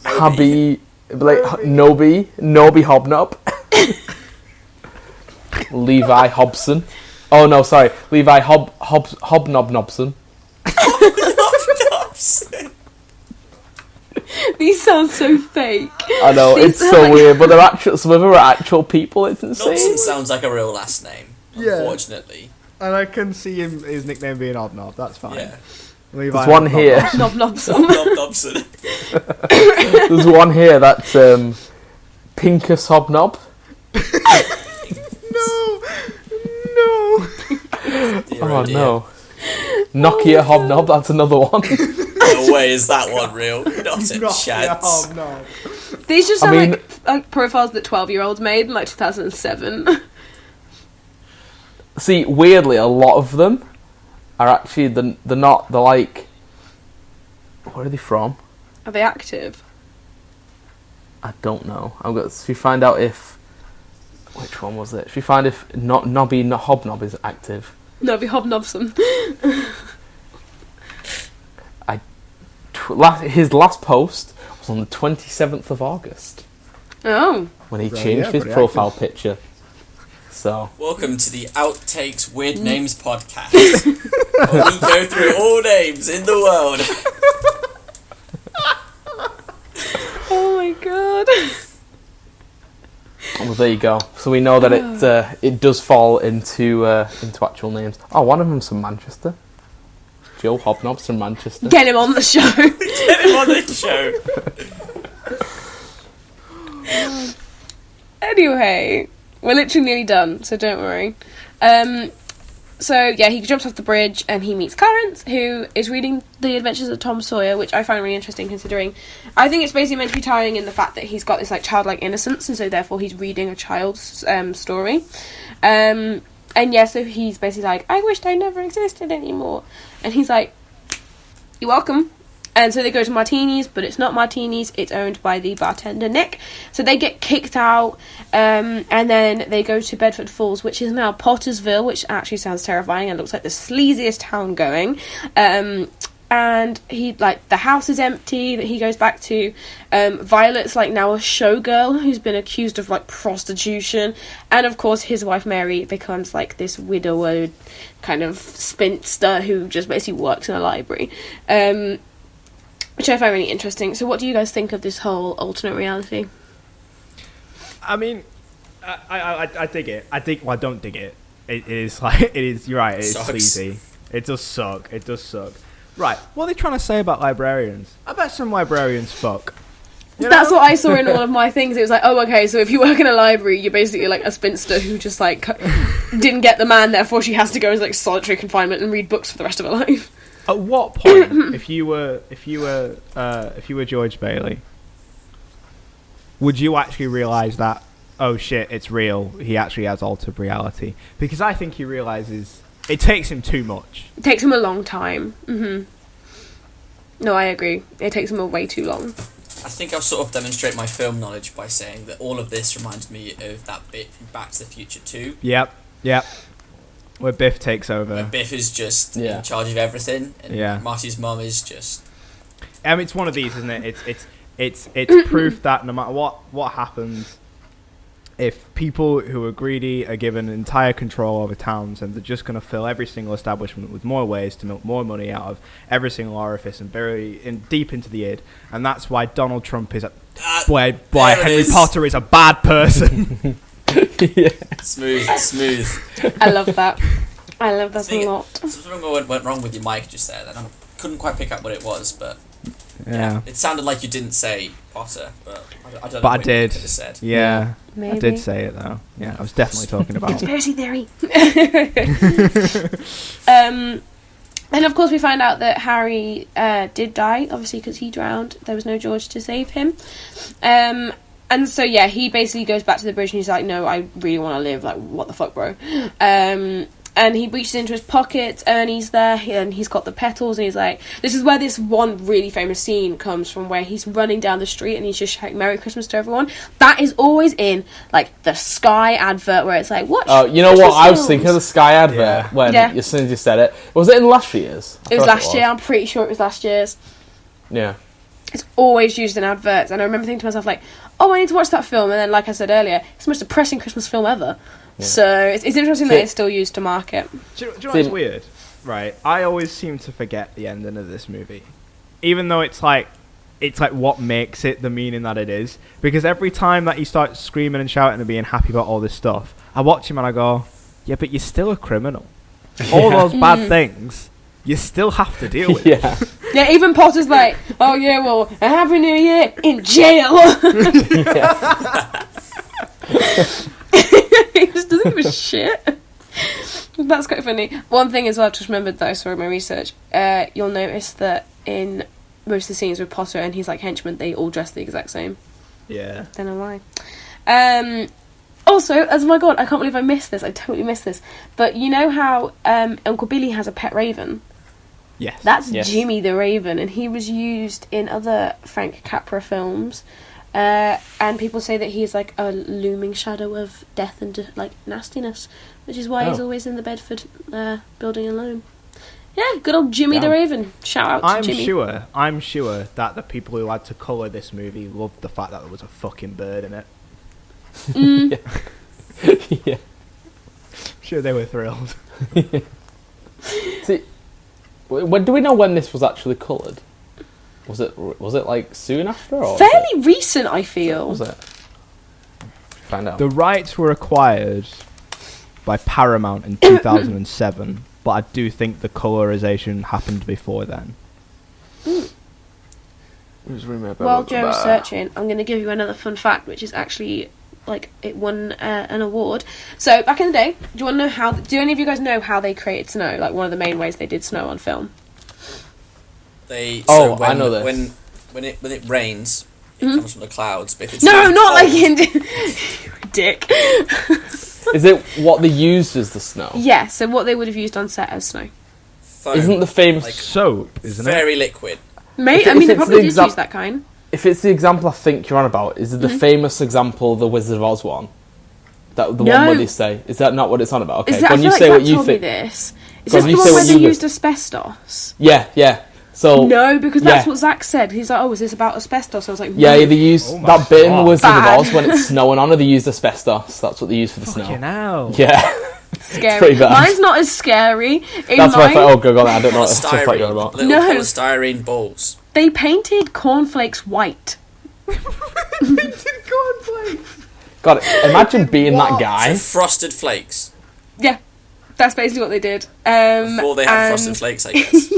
Hobby, like Nobby Hobnob. Levi Hobson. Oh no, sorry, Levi Hobnob Nobson. Hobnobson. These sound so fake. I know, it's so weird, but they're actual. Some of them are actual people. It's insane. Nobson sounds like a real last name. Yeah. Unfortunately. And I can see his nickname being Hobnob. That's fine. Yeah. There's one here. Nobnobson. Hobnobson. There's one here that's Pinkus Hobnob. No. Oh no. Nokia Hobnob, that's another one. No way is that one real. Not a chance. Hobnob. These just sound like profiles that 12-year-olds made in like 2007. See, weirdly, a lot of them are actually they're like, where are they from? Are they active? I don't know. Should we find out if which one was it? Should we find if Nobby Hobnob is active? Nobby Hobnobson. His last post was on the 27th of August. Oh. When he changed his profile picture. So. Welcome to the Outtakes Weird Names Podcast. Where we go through all names in the world. Oh my god. Well, there you go. So we know that it does fall into actual names. Oh, one of them's from Manchester. Joe Hobnob's from Manchester. Get him on the show. Get him on the show. Anyway, we're literally nearly done, so don't worry. So yeah, he jumps off the bridge and he meets Clarence, who is reading The Adventures of Tom Sawyer, which I find really interesting considering I think it's basically meant to be tying in the fact that he's got this like childlike innocence, and so therefore he's reading a child's story. And yeah, so he's basically like, I wished I never existed anymore. And he's like, you're welcome. And so they go to Martini's, but it's not Martini's, it's owned by the bartender Nick. So they get kicked out, and then they go to Bedford Falls, which is now Pottersville, which actually sounds terrifying and looks like the sleaziest town going. And the house is empty that he goes back to. Violet's like now a showgirl who's been accused of like prostitution, and of course his wife Mary becomes like this widowed kind of spinster who just basically works in a library, which I find really interesting. So what do you guys think of this whole alternate reality? I mean, I dig it. Well, I don't dig it. It is like, it is, you're right, it is sleazy. It does suck. Right, what are they trying to say about librarians? I bet some librarians fuck. That's what I saw in all of my things. It was like, oh, okay, so if you work in a library, you're basically like a spinster who just like didn't get the man, therefore she has to go into like solitary confinement and read books for the rest of her life. At what point, if you were George Bailey, would you actually realise that, oh shit, it's real, he actually has altered reality? Because I think he realises it takes him too much. It takes him a long time. No, I agree. It takes him way too long. I think I'll sort of demonstrate my film knowledge by saying that all of this reminds me of that bit from Back to the Future 2. Yep. Where Biff takes over. Where Biff is just in charge of everything, and Marty's mum is just... I mean, it's one of these, isn't it? It's proof that no matter what happens, if people who are greedy are given entire control over towns, and they're just going to fill every single establishment with more ways to milk more money out of every single orifice and bury deep into the id, and that's why Donald Trump is why Henry Potter is a bad person. Smooth. I love that. I love that a lot. Something went wrong with your mic just there. Then I couldn't quite pick up what it was, but it sounded like you didn't say Potter, but I don't know. But what I did. You could have said. Yeah. Maybe. I did say it though. Yeah, I was definitely talking about conspiracy theory. And of course we find out that Harry did die, obviously because he drowned. There was no George to save him. And so he basically goes back to the bridge and he's like, no, I really want to live. Like, what the fuck, bro? And he reaches into his pocket, Ernie's there, and he's got the petals, and he's like... This is where this one really famous scene comes from, where he's running down the street and he's just shouting Merry Christmas to everyone. That is always in, like, the Sky advert, where it's like, what? Oh, you know what? I was thinking of the Sky advert when, as soon as you said it. Was it in last year's? It was last year, I'm pretty sure it was last year's. Yeah. It's always used in adverts, and I remember thinking to myself, like, oh, I need to watch that film, and then, like I said earlier, it's the most depressing Christmas film ever. Yeah. So it's interesting that it's still used to market. Do you know what's weird? Right, I always seem to forget the ending of this movie, even though it's like what makes it the meaning that it is. Because every time that he starts screaming and shouting and being happy about all this stuff, I watch him and I go, yeah, but you're still a criminal. All those bad things, you still have to deal with. Yeah, even Potter's like, oh yeah, well, a Happy New Year in jail. He just doesn't give a shit. That's quite funny. One thing as well, I've just remembered that I saw in my research, you'll notice that in most of the scenes with Potter and his like henchmen, they all dress the exact same. Yeah. Don't know why. Also, as my god, I can't believe I missed this. I totally missed this. But you know how Uncle Billy has a pet raven? Yes. That's Jimmy the Raven, and he was used in other Frank Capra films. And people say that he's like a looming shadow of death and like nastiness, which is why he's always in the Bedford building alone. Yeah, good old Jimmy the Raven. Shout out to Jimmy. I'm sure that the people who had to colour this movie loved the fact that there was a fucking bird in it. Yeah. I'm sure they were thrilled. See, when do we know when this was actually coloured? Was it like soon after? Or fairly recent, I feel. Was it? Find out. The rights were acquired by Paramount in 2007, but I do think the colorization happened before then. While Joe's searching, I'm going to give you another fun fact, which is actually like it won an award. So back in the day, do you want to know how? Do any of you guys know how they created snow? Like one of the main ways they did snow on film. I know this. When it rains, it comes from the clouds. But if it's not cold, like in dick. Is it what they used as the snow? Yeah. So what they would have used on set as snow. foam, Isn't the famous like, soap? Isn't very liquid? Mate, I mean, they probably did use that kind. If it's the example I think you're on about, is it the famous example, the Wizard of Oz one? The one where they say, is that not what it's on about? Okay, when you say what you think. Is this the one where they used asbestos? Yeah. So no, because that's what Zach said. He's like, "Oh, is this about asbestos?" I was like, "Yeah, they used that bit in the Wizard of Oz when it's snowing on, or they used asbestos. That's what they used for the snow." Hell. Yeah, scary. Pretty bad. Mine's not as scary. That's why I thought, "Oh, go on, I don't know what stuff like you're about." Little polystyrene balls. They painted cornflakes white. Painted cornflakes. God, imagine being that guy. So frosted flakes. Yeah. That's basically what they did. Before they had Frosted Flakes, I guess.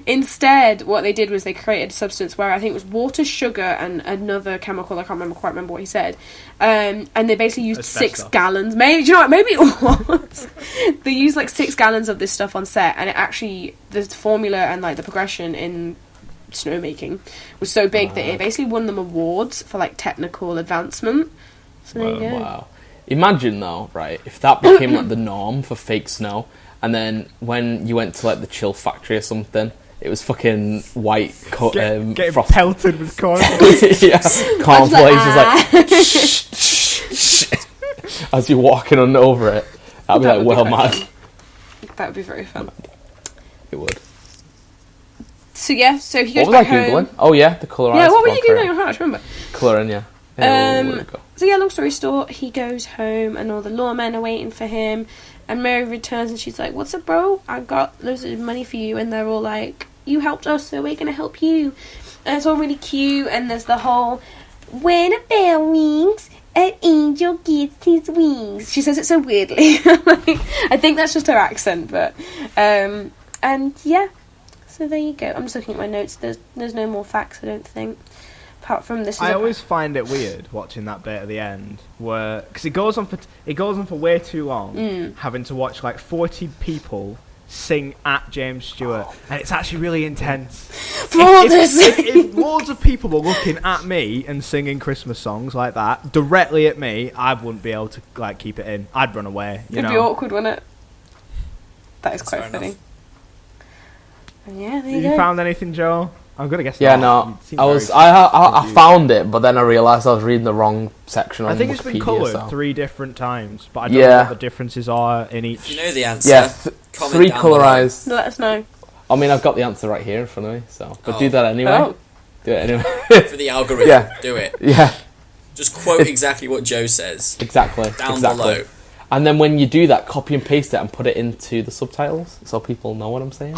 Instead, what they did was they created a substance where I think it was water, sugar, and another chemical. I can't quite remember what he said. And they basically used 6 gallons. Maybe, do you know what? Maybe it was. They used like 6 gallons of this stuff on set, and it actually, the formula and like the progression in snowmaking was so big that it basically won them awards for like technical advancement. So there you go. Wow. Imagine though, right, if that became like the norm for fake snow, and then when you went to like the chill factory or something, it was fucking white getting frost pelted with corn. Yeah, cornflakes just like shh, as you're walking on over it. That'd be like well mad. That would be very fun. It would. So yeah, so he goes what was back I googling? home. Oh yeah, the colorized. Yeah, what were you googling? I can't remember. Colouring, yeah. Where'd it go? So yeah, long story short, he goes home and all the lawmen are waiting for him, and Mary returns and she's like, "What's up, bro? I got loads of money for you." And they're all like, "You helped us, so we're gonna help you." And it's all really cute, and there's the whole, "When a bell rings, an angel gets his wings." She says it so weirdly. Like, I think that's just her accent, but and yeah. So there you go. I'm just looking at my notes. There's no more facts, I don't think. Apart from this, I always find it weird watching that bit at the end, where because it goes on for way too long, having to watch like 40 people sing at James Stewart, and it's actually really intense. If loads of people were looking at me and singing Christmas songs like that directly at me, I wouldn't be able to like keep it in. I'd run away. It'd be awkward, wouldn't it? That is quite funny. And yeah, there you go. You found anything, Joe? I'm gonna guess. Yeah, not. no. I found it, but then I realised I was reading the wrong section on Wikipedia. I think it's been coloured 3 different times, but I don't know what the differences are in each. If you know the answer, yeah, 3 colorised. Let us know. I mean, I've got the answer right here in front of me, so but do that anyway. Oh. Do it anyway. For the algorithm, Yeah. do it. Yeah, Just quote exactly what Joe says. exactly. Down exactly. below. And then when you do that, copy and paste it and put it into the subtitles so people know what I'm saying.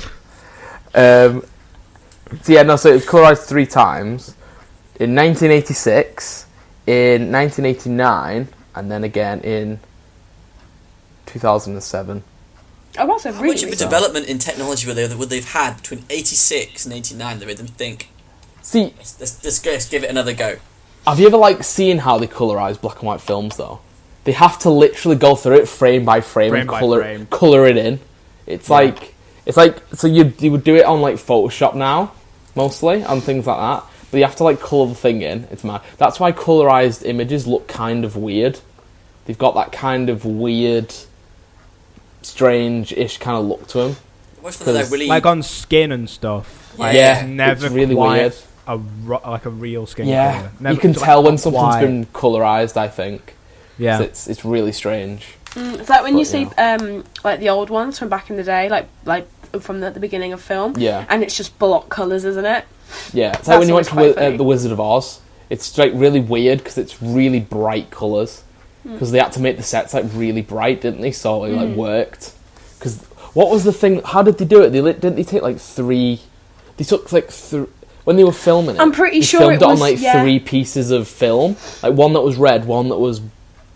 So yeah, no, so it was colorised 3 times. In 1986, in 1989, and then again in 2007. Oh, that's a How really much of a development in technology would they've had between 86 and 89 that made them think, See, let's give it another go? have you ever like seen how they colorise black and white films though? They have to literally go through it frame by frame and colour it in. It's like so you would do it on like Photoshop now, mostly, and things like that. But you have to like colour the thing in. It's mad. That's why colorised images look kind of weird. They've got that kind of weird, strange-ish kind of look to them. Really... Like on skin and stuff. Like, yeah, it's never it's really quite weird. Like a real skin Yeah, colour. Never, you can like, tell when something's quite. been colorised, I think. Yeah, It's really strange. It's like when you see like the old ones from back in the day, like from the beginning of film. Yeah. And it's just block colours, isn't it? Yeah, it's like when you went That's to The Wizard of Oz. It's like really weird because it's really bright colours. Because they had to make the sets like really bright, didn't they? So it like worked. Because what was the thing? How did they do it? Didn't they take like 3? They took like when they were filming it. I'm pretty sure filmed it was on like yeah. 3 pieces of film. Like one that was red, one that was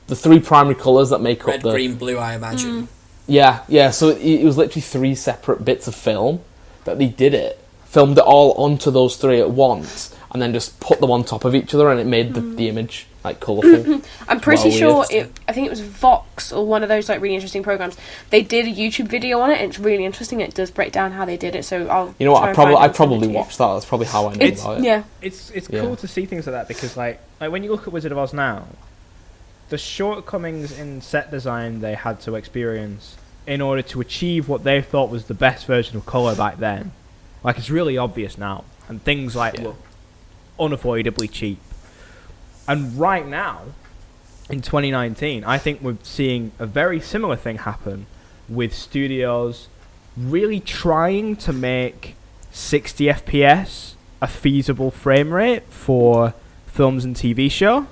the 3 primary colours that make red, up the green, blue, I imagine. Yeah. So it was literally 3 separate bits of film that they did it. Filmed it all onto those 3 at once, and then just put them on top of each other, and it made the image like colourful. I'm pretty sure I think it was Vox or one of those like really interesting programs. They did a YouTube video on it, and it's really interesting. It does break down how they did it. So I'll. You know what? I probably watched that. That's probably how I know about it. Yeah. It's cool to see things like that because like when you look at Wizard of Oz now, the shortcomings in set design they had to experience in order to achieve what they thought was the best version of colour back then. Like, it's really obvious now. And things like look unavoidably cheap. And right now, in 2019, I think we're seeing a very similar thing happen with studios really trying to make 60 FPS a feasible frame rate for films and TV show.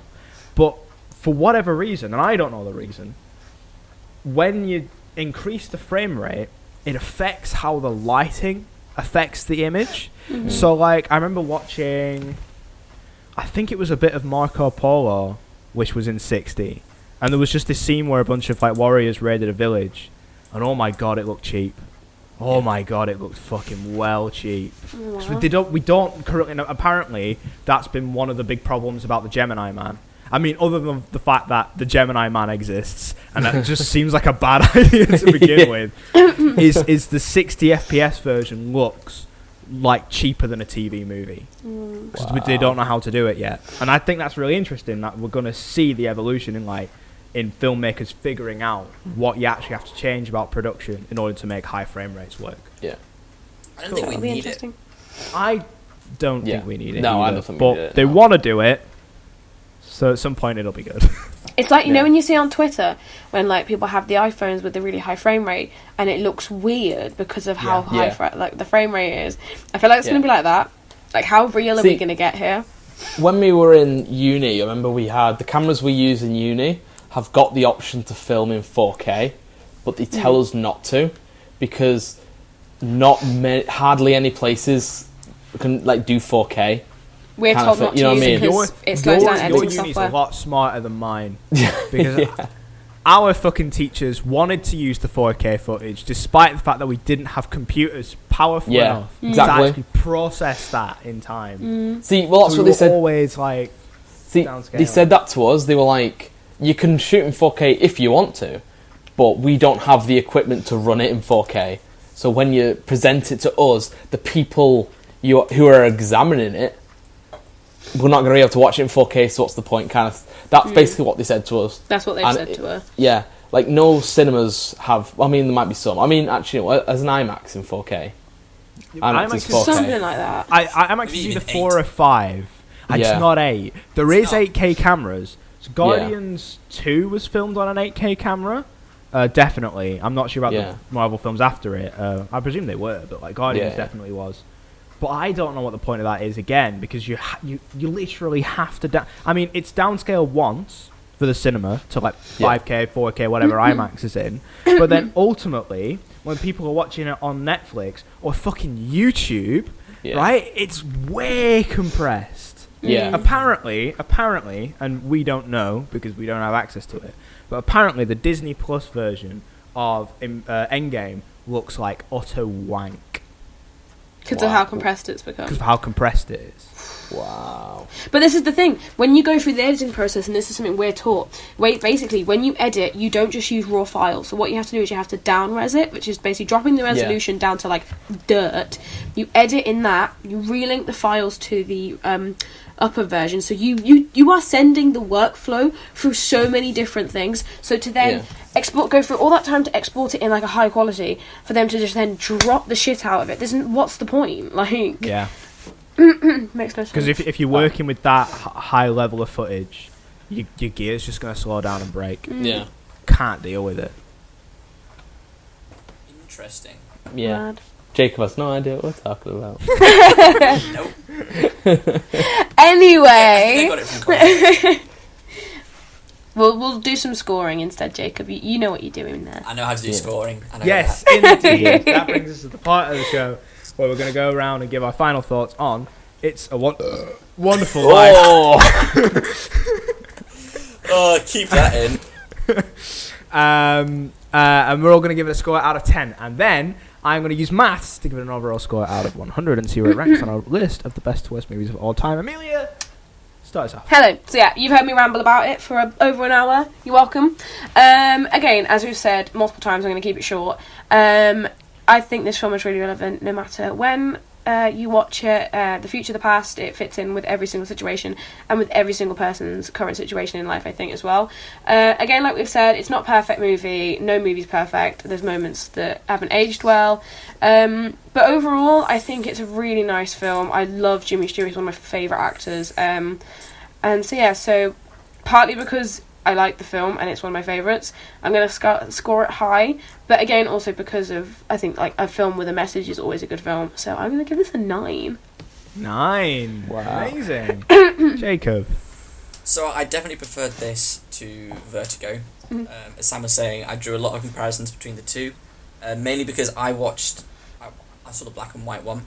But for whatever reason, and I don't know the reason, when you increase the frame rate, it affects how the lighting affects the image. So like I remember watching, I think it was a bit of Marco Polo, which was in 60, and there was just this scene where a bunch of like warriors raided a village, and oh my god, it looked cheap. Oh my god, it looked fucking well cheap. Wow. So we don't currently know. Apparently, that's been one of the big problems about the Gemini Man. I mean, other than the fact that the Gemini Man exists, and that just seems like a bad idea to begin with, is the 60 FPS version looks like cheaper than a TV movie. Because they don't know how to do it yet. And I think that's really interesting that we're going to see the evolution in filmmakers figuring out what you actually have to change about production in order to make high frame rates work. Yeah. I don't think we need it. I don't think we need it. No, either, I don't think we need it. But they want to do it, so at some point it'll be good. It's like, you know when you see on Twitter when like people have the iPhones with the really high frame rate and it looks weird because of how high like the frame rate is. I feel like it's going to be like that. Like, how real are we going to get here? When we were in uni, I remember we had the cameras we use in uni have got the option to film in 4K, but they tell us not to because hardly any places can like do 4K. We're told not to, you know what I mean? Because it slows down editing software. Your uni's a lot smarter than mine. Because our fucking teachers wanted to use the 4K footage despite the fact that we didn't have computers powerful enough to actually process that in time. See, well, that's so what they said. Always like, they said that to us. They were like, you can shoot in 4K if you want to, but we don't have the equipment to run it in 4K. So when you present it to us, the people who are examining it, we're not going to be able to watch it in 4K, so what's the point? Kind of. That's basically what they said to us. That's what they've said to her. Yeah. Like, no cinemas have... I mean, there might be some. I mean, actually, as an IMAX in 4K. IMAX is 4K. Something like that. IMAX is either 4 or 5. It's not 8. There is 8K cameras. So Guardians 2 was filmed on an 8K camera. Definitely. I'm not sure about the Marvel films after it. I presume they were, but like Guardians definitely was. But I don't know what the point of that is, again, because you literally have to... I mean, it's downscaled once for the cinema to like 5K, 4K, whatever IMAX is in. But then ultimately, when people are watching it on Netflix or fucking YouTube, right, it's way compressed. Yeah. Apparently, and we don't know because we don't have access to it, but apparently the Disney Plus version of Endgame looks like utter wank. Because of how compressed it's become. Because of how compressed it is. Wow. But this is the thing. When you go through the editing process, and this is something we're taught, basically, when you edit, you don't just use raw files. So what you have to do is you have to down-res it, which is basically dropping the resolution down to, like, dirt. You edit in that. You relink the files to the upper version. So you are sending the workflow through so many different things. So to then... go through all that time to export it in like a high quality for them to just then drop the shit out of it. What's the point? Like, makes no sense. Because if you're working with that high level of footage, your gear's just going to slow down and break. Yeah, can't deal with it. Interesting. Yeah, Mad. Jacob has no idea what we're talking about. Nope. Anyway, I got it from college. We'll do some scoring instead, Jacob. You know what you're doing there. I know how to do scoring. I know Yes, that. indeed. That brings us to the part of the show where we're going to go around and give our final thoughts on It's a Wonderful Life. Oh, keep that in. And we're all going to give it a score out of 10. And then I'm going to use maths to give it an overall score out of 100 and see where it ranks on our list of the best to worst movies of all time. Amelia, start us off. Hello. So yeah, you've heard me ramble about it for over an hour. You're welcome. Again, as we've said multiple times, I'm going to keep it short. I think this film is really relevant no matter when you watch it, the future, the past. It fits in with every single situation and with every single person's current situation in life, I think, as well. Again, like we've said, it's not a perfect movie. No movie's perfect. There's moments that haven't aged well. But overall, I think it's a really nice film. I love Jimmy Stewart. He's one of my favourite actors. And so, yeah, so partly because I like the film and it's one of my favourites, I'm going to score it high. But again, also because of, I think, like, a film with a message is always a good film. So I'm going to give this a 9. 9. Wow. Amazing. Jacob. So I definitely preferred this to Vertigo. As Sam was saying, I drew a lot of comparisons between the two, mainly because I saw the black and white one.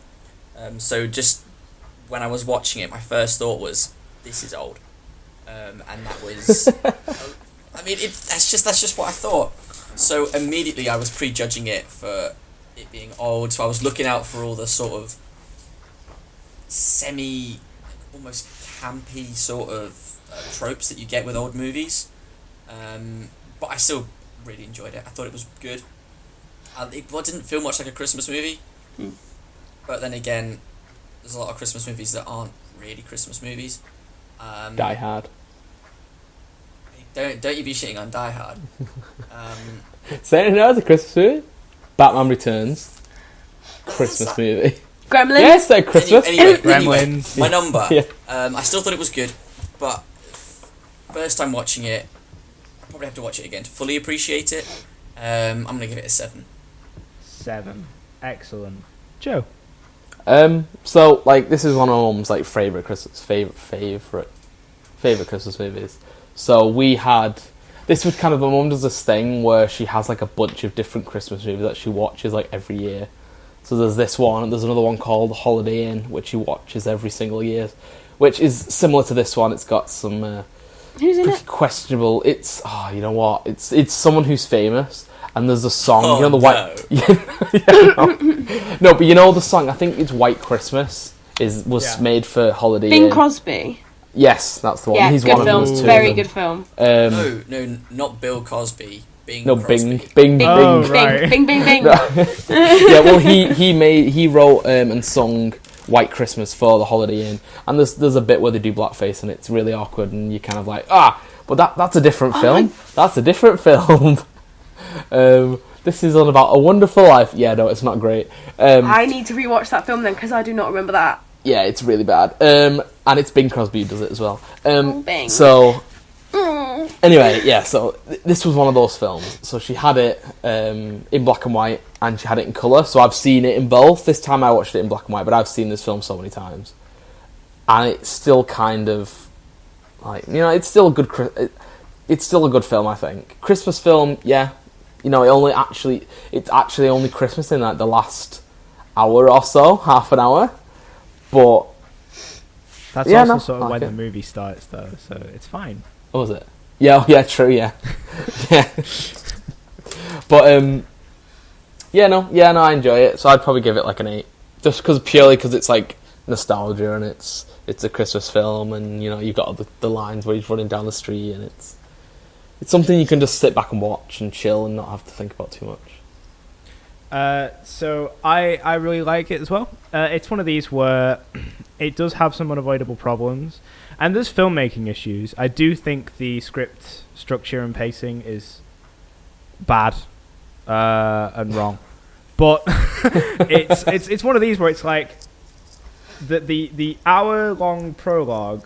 So just when I was watching it, my first thought was, this is old. And that was... I mean, that's just what I thought. So immediately I was prejudging it for it being old, so I was looking out for all the sort of semi, almost campy sort of tropes that you get with old movies. But I still really enjoyed it. I thought it was good. It didn't feel much like a Christmas movie. But then again, there's a lot of Christmas movies that aren't really Christmas movies. Die Hard. Don't you be shitting on Die Hard. Saying no, it's a Christmas movie. Batman Returns. Christmas movie. Gremlins? Yes, they're Christmas. Anyway, Gremlins. My number. Yeah. I still thought it was good, but first time watching it, I probably have to watch it again to fully appreciate it. I'm going to give it a 7. 7. Excellent. Joe? So, like, this is one of my mum's, like, favourite Christmas movies. So we had... This was kind of... My mum does this thing where she has, like, a bunch of different Christmas movies that she watches, like, every year. So there's this one, and there's another one called The Holiday Inn, which she watches every single year, which is similar to this one. It's got some Who's in it? questionable... It's... Oh, you know what? It's someone who's famous, and there's a song... Oh, you know, the white... No, but you know the song, I think it's White Christmas, was made for Holiday Inn. Bing Crosby. Yes, that's the one. Yeah, He's good one film. of those two. Very good film. No, not Bill Cosby. Bing No, Crosby. Bing. Oh, right. Bing, bing, bing. Yeah, well, he wrote and sung White Christmas for the Holiday Inn, and there's a bit where they do blackface, and it's really awkward, and you're kind of like, but that's a different film. That's a different film. This is all about a wonderful life. Yeah, no, it's not great. I need to rewatch that film then, because I do not remember that. Yeah, it's really bad. And it's Bing Crosby who does it as well. Bing. So, anyway, yeah, so this was one of those films. So she had it in black and white, and she had it in colour. So I've seen it in both. This time I watched it in black and white, but I've seen this film so many times. And it's still kind of, like, you know, it's still a good film, I think. Christmas film, yeah. You know, it's actually only Christmas in, like, the last hour or so, half an hour. But That's also sort of when the movie starts, though, so it's fine. What was it? Yeah, true, yeah. Yeah. But, I enjoy it, so I'd probably give it, like, an 8. Just purely because it's, like, nostalgia, and it's a Christmas film, and, you know, you've got the lines where he's running down the street, and it's something you can just sit back and watch and chill and not have to think about too much. So I really like it as well. It's one of these where it does have some unavoidable problems, and there's filmmaking issues. I do think the script structure and pacing is bad and wrong, but it's one of these where it's like the hour-long prologue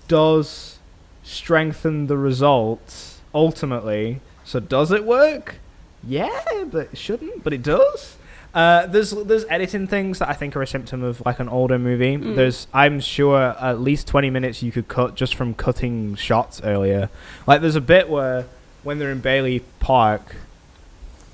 does strengthen the results ultimately. So does it work? Yeah, but it shouldn't, but it does. There's editing things that I think are a symptom of, like, an older movie. I'm sure at least 20 minutes you could cut just from cutting shots earlier. Like, there's a bit where when they're in Bailey Park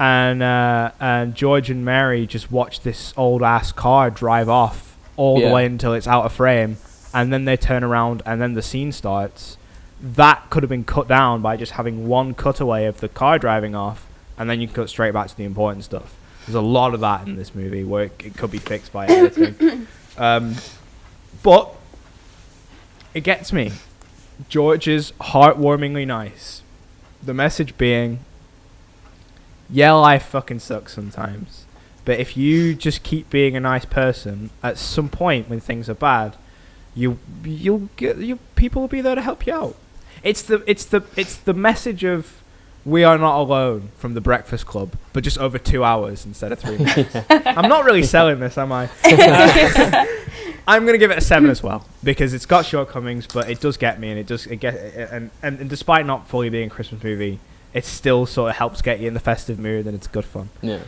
and George and Mary just watch this old ass car drive off all the way until it's out of frame, and then they turn around and then the scene starts. That could have been cut down by just having one cutaway of the car driving off, and then you can cut straight back to the important stuff. There's a lot of that in this movie where it could be fixed by editing. But it gets me. George is heartwarmingly nice. The message being, yeah, life fucking sucks sometimes. But if you just keep being a nice person, at some point when things are bad, people will be there to help you out. It's the message of we are not alone from The Breakfast Club, but just over 2 hours instead of 3 minutes. I'm not really selling this, am I? I'm going to give it a 7 as well, because it's got shortcomings, but it does get me, and despite not fully being a Christmas movie, it still sort of helps get you in the festive mood, and it's good fun. Yeah.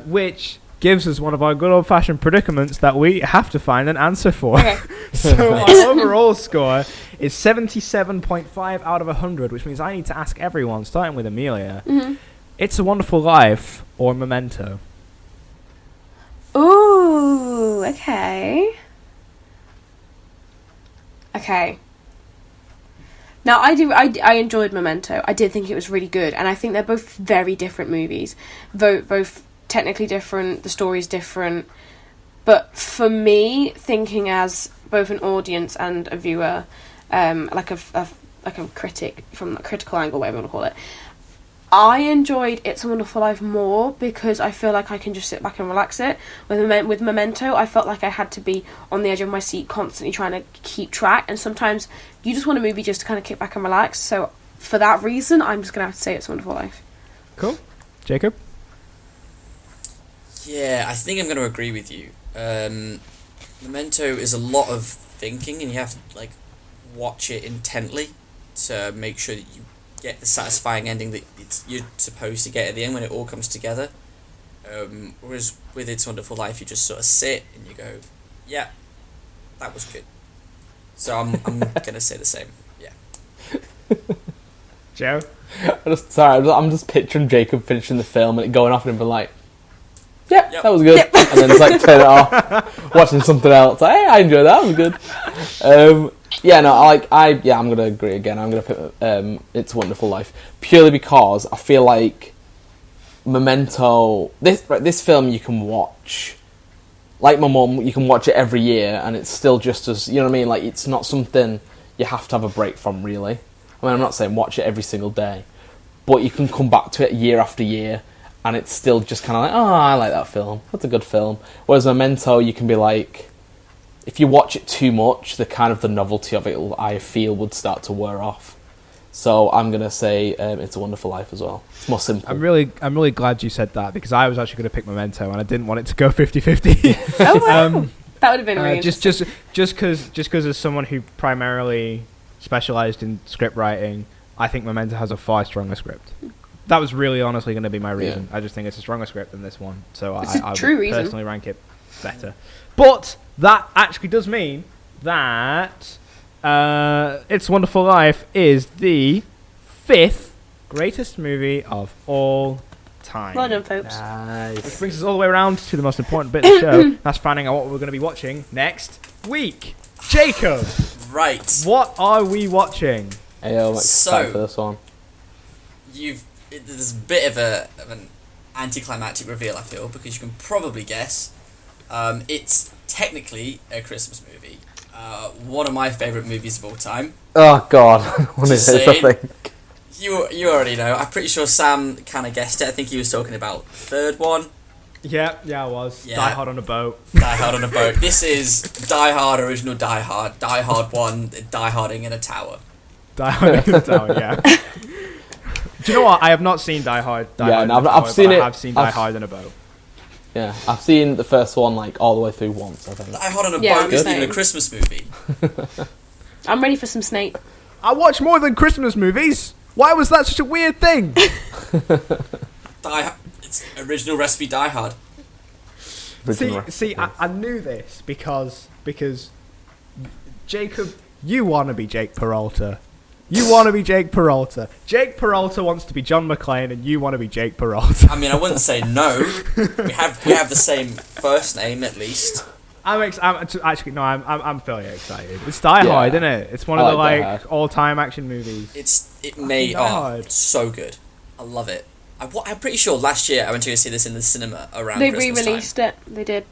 Which gives us one of our good old-fashioned predicaments that we have to find an answer for. Okay. So our overall score is 77.5 out of 100, which means I need to ask everyone, starting with Amelia, It's a Wonderful Life or Memento? Ooh, okay. Now, I enjoyed Memento. I did think it was really good, and I think they're both very different movies. Both technically different, the story's different. But for me, thinking as both an audience and a viewer, like a critic from the critical angle, whatever you want to call it, I enjoyed It's a Wonderful Life more because I feel like I can just sit back and relax it. With Memento, I felt like I had to be on the edge of my seat, constantly trying to keep track. And sometimes you just want a movie just to kind of kick back and relax. So for that reason, I'm just going to have to say It's a Wonderful Life. Cool. Jacob? Yeah, I think I'm going to agree with you. Memento is a lot of thinking, and you have to like watch it intently to make sure that you get the satisfying ending that you're supposed to get at the end when it all comes together. Whereas with It's a Wonderful Life, you just sort of sit and you go, yeah, that was good. So I'm gonna say the same. Yeah. Joe? I'm just picturing Jacob finishing the film and it going off and him being like, yeah, Yep. that was good. And then it's like turn it off, watching something else. Like, hey, I enjoyed that. That was good. Yeah, no, I'm gonna agree again. I'm gonna put It's a Wonderful Life purely because I feel like Memento. This film you can watch, like my mum. You can watch it every year, and it's still just as, you know what I mean. Like, it's not something you have to have a break from, really. I mean, I'm not saying watch it every single day, but you can come back to it year after year, and it's still just kind of like, oh, I like that film. That's a good film. Whereas Memento, you can be like, if you watch it too much, the novelty of it, I feel, would start to wear off. So I'm gonna say It's a Wonderful Life as well. It's more simple. I'm really glad you said that because I was actually going to pick Memento and I didn't want it to go 50-50. Oh wow, that would have been really just because as someone who primarily specialised in script writing, I think Memento has a far stronger script. That was really honestly going to be my reason. Yeah. I just think it's a stronger script than this one, so I would personally rank it better. But that actually does mean that It's a Wonderful Life is the 5th greatest movie of all time. Well done, folks. Nice. Which brings us all the way around to the most important bit of the show. That's finding out what we're going to be watching next week. Jacob! Right. What are we watching? Hey, I'm excited for this one. There's a bit of an anticlimactic reveal, I feel, because you can probably guess. It's technically a Christmas movie. One of my favourite movies of all time. Oh God, what is it? I think you already know. I'm pretty sure Sam kind of guessed it. I think he was talking about the third one. Yeah, I was. Yeah. Die Hard on a Boat. Die Hard on a Boat. This is Die Hard, original Die Hard. Die Hard 1, Die Harding in a tower. Die Hard in a tower, yeah. Do you know what? I have not seen Die Hard. I've seen it. I've seen Die Hard in a Boat. Yeah, I've seen the first one like all the way through once, I think. Die Hard on a Boat isn't even a Christmas movie. I'm ready for some Snape. I watch more than Christmas movies. Why was that such a weird thing? It's original recipe Die Hard. See, I knew this because Jacob, you want to be Jake Peralta. You want to be Jake Peralta. Jake Peralta wants to be John McClane, and you want to be Jake Peralta. I mean, I wouldn't say no. We have the same first name at least. I'm fairly excited. It's Die Hard, isn't it? It's one of the all-time action movies. It's so good. I love it. I'm pretty sure last year I went to go see this in the cinema around They Christmas re-released time. it. They did.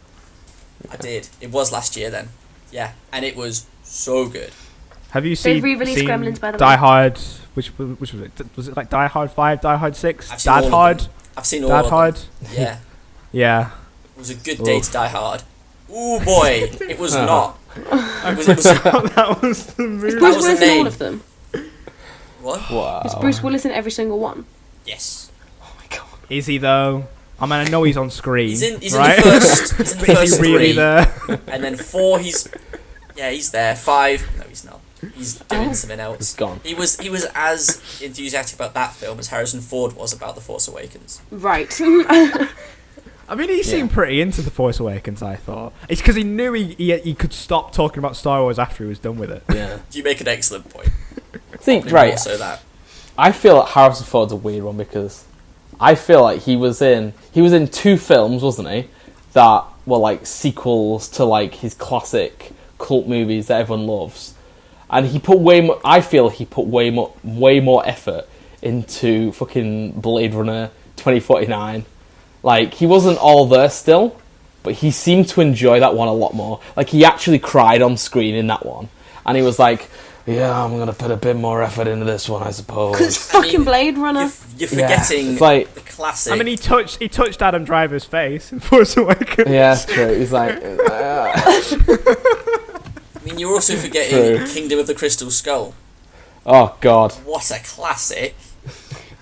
I did. It was last year then. Yeah, and it was so good. Have you seen Gremlins, by the way. Die Hard? Which was it? Was it like Die Hard 5, Die Hard 6? I've seen all of them. I've seen all Dad of Hard? them. Yeah. Yeah. It was a good day to Die Hard. Ooh boy, it was not. That was the movie. Is Bruce Willis in all of them? What? Wow. Is Bruce Willis in every single one? Yes. Oh my god. Is he though? I mean, I know he's on screen. He's in right? He's in the first Is he really 3. there? And then 4, he's there. 5, no, he's not. He's doing something else. He's gone. He was as enthusiastic about that film as Harrison Ford was about The Force Awakens. Right. I mean, he seemed pretty into The Force Awakens, I thought. It's because he knew he could stop talking about Star Wars after he was done with it. Yeah. You make an excellent point. Right. That. I feel like Harrison Ford's a weird one because I feel like he was in 2 films, wasn't he? That were like sequels to like his classic cult movies that everyone loves. And he put way more... I feel he put way more effort into fucking Blade Runner 2049. Like, he wasn't all there still, but he seemed to enjoy that one a lot more. Like, he actually cried on screen in that one. And he was like, yeah, I'm going to put a bit more effort into this one, I suppose. It's fucking Blade Runner. You're forgetting like, the classic... I mean, he touched Adam Driver's face in Force Awakens. Yeah, that's true. He's like... I mean, you're also forgetting Kingdom of the Crystal Skull. Oh, God. What a classic.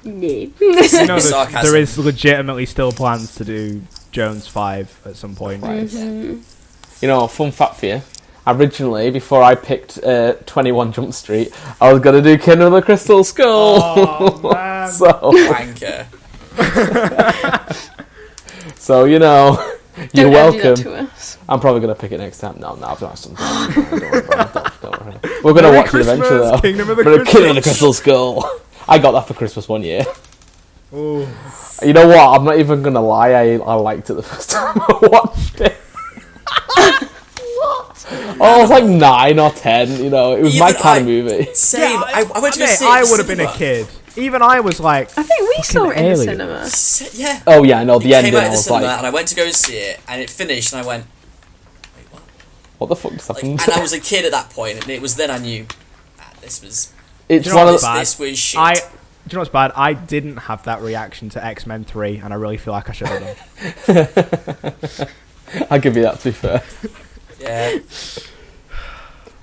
Yeah. There is legitimately still plans to do Jones 5 at some point. Mm-hmm. You know, fun fact for you. Originally, before I picked 21 Jump Street, I was going to do Kingdom of the Crystal Skull. Oh, man. So, Wanker. so, you know, you're welcome. Do that to us. I'm probably going to pick it next time. No, I've got something. Don't worry. We're going to watch it eventually, though. Kingdom of the Crystal Skull. I got that for Christmas one year. Ooh. You know what? I'm not even going to lie. I liked it the first time I watched it. Oh, I was like 9 or 10, you know, it was my kind of movie. Same. Yeah, I went to go see it. I would have been a kid. Even I was like, I think we saw it in the alien. cinema. Yeah. Oh yeah, I know, the ending, came out I of the was cinema like... and I went to go see it, and it finished, and I went, wait, what? What the fuck just happened? And I was a kid at that point, and it was then I knew, this was... It's one of this was shit. Do you know what's bad? I didn't have that reaction to X-Men 3, and I really feel like I should have done. I'll give you that, to be fair. Yeah.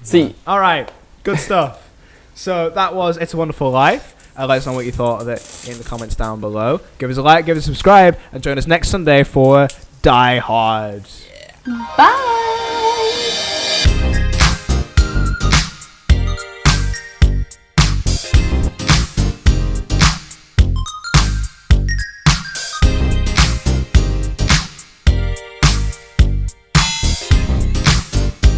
See. Alright, good stuff. So that was It's a Wonderful Life. Let us know what you thought of it in the comments down below. Give us a like, give us a subscribe, and join us next Sunday for Die Hard. Bye.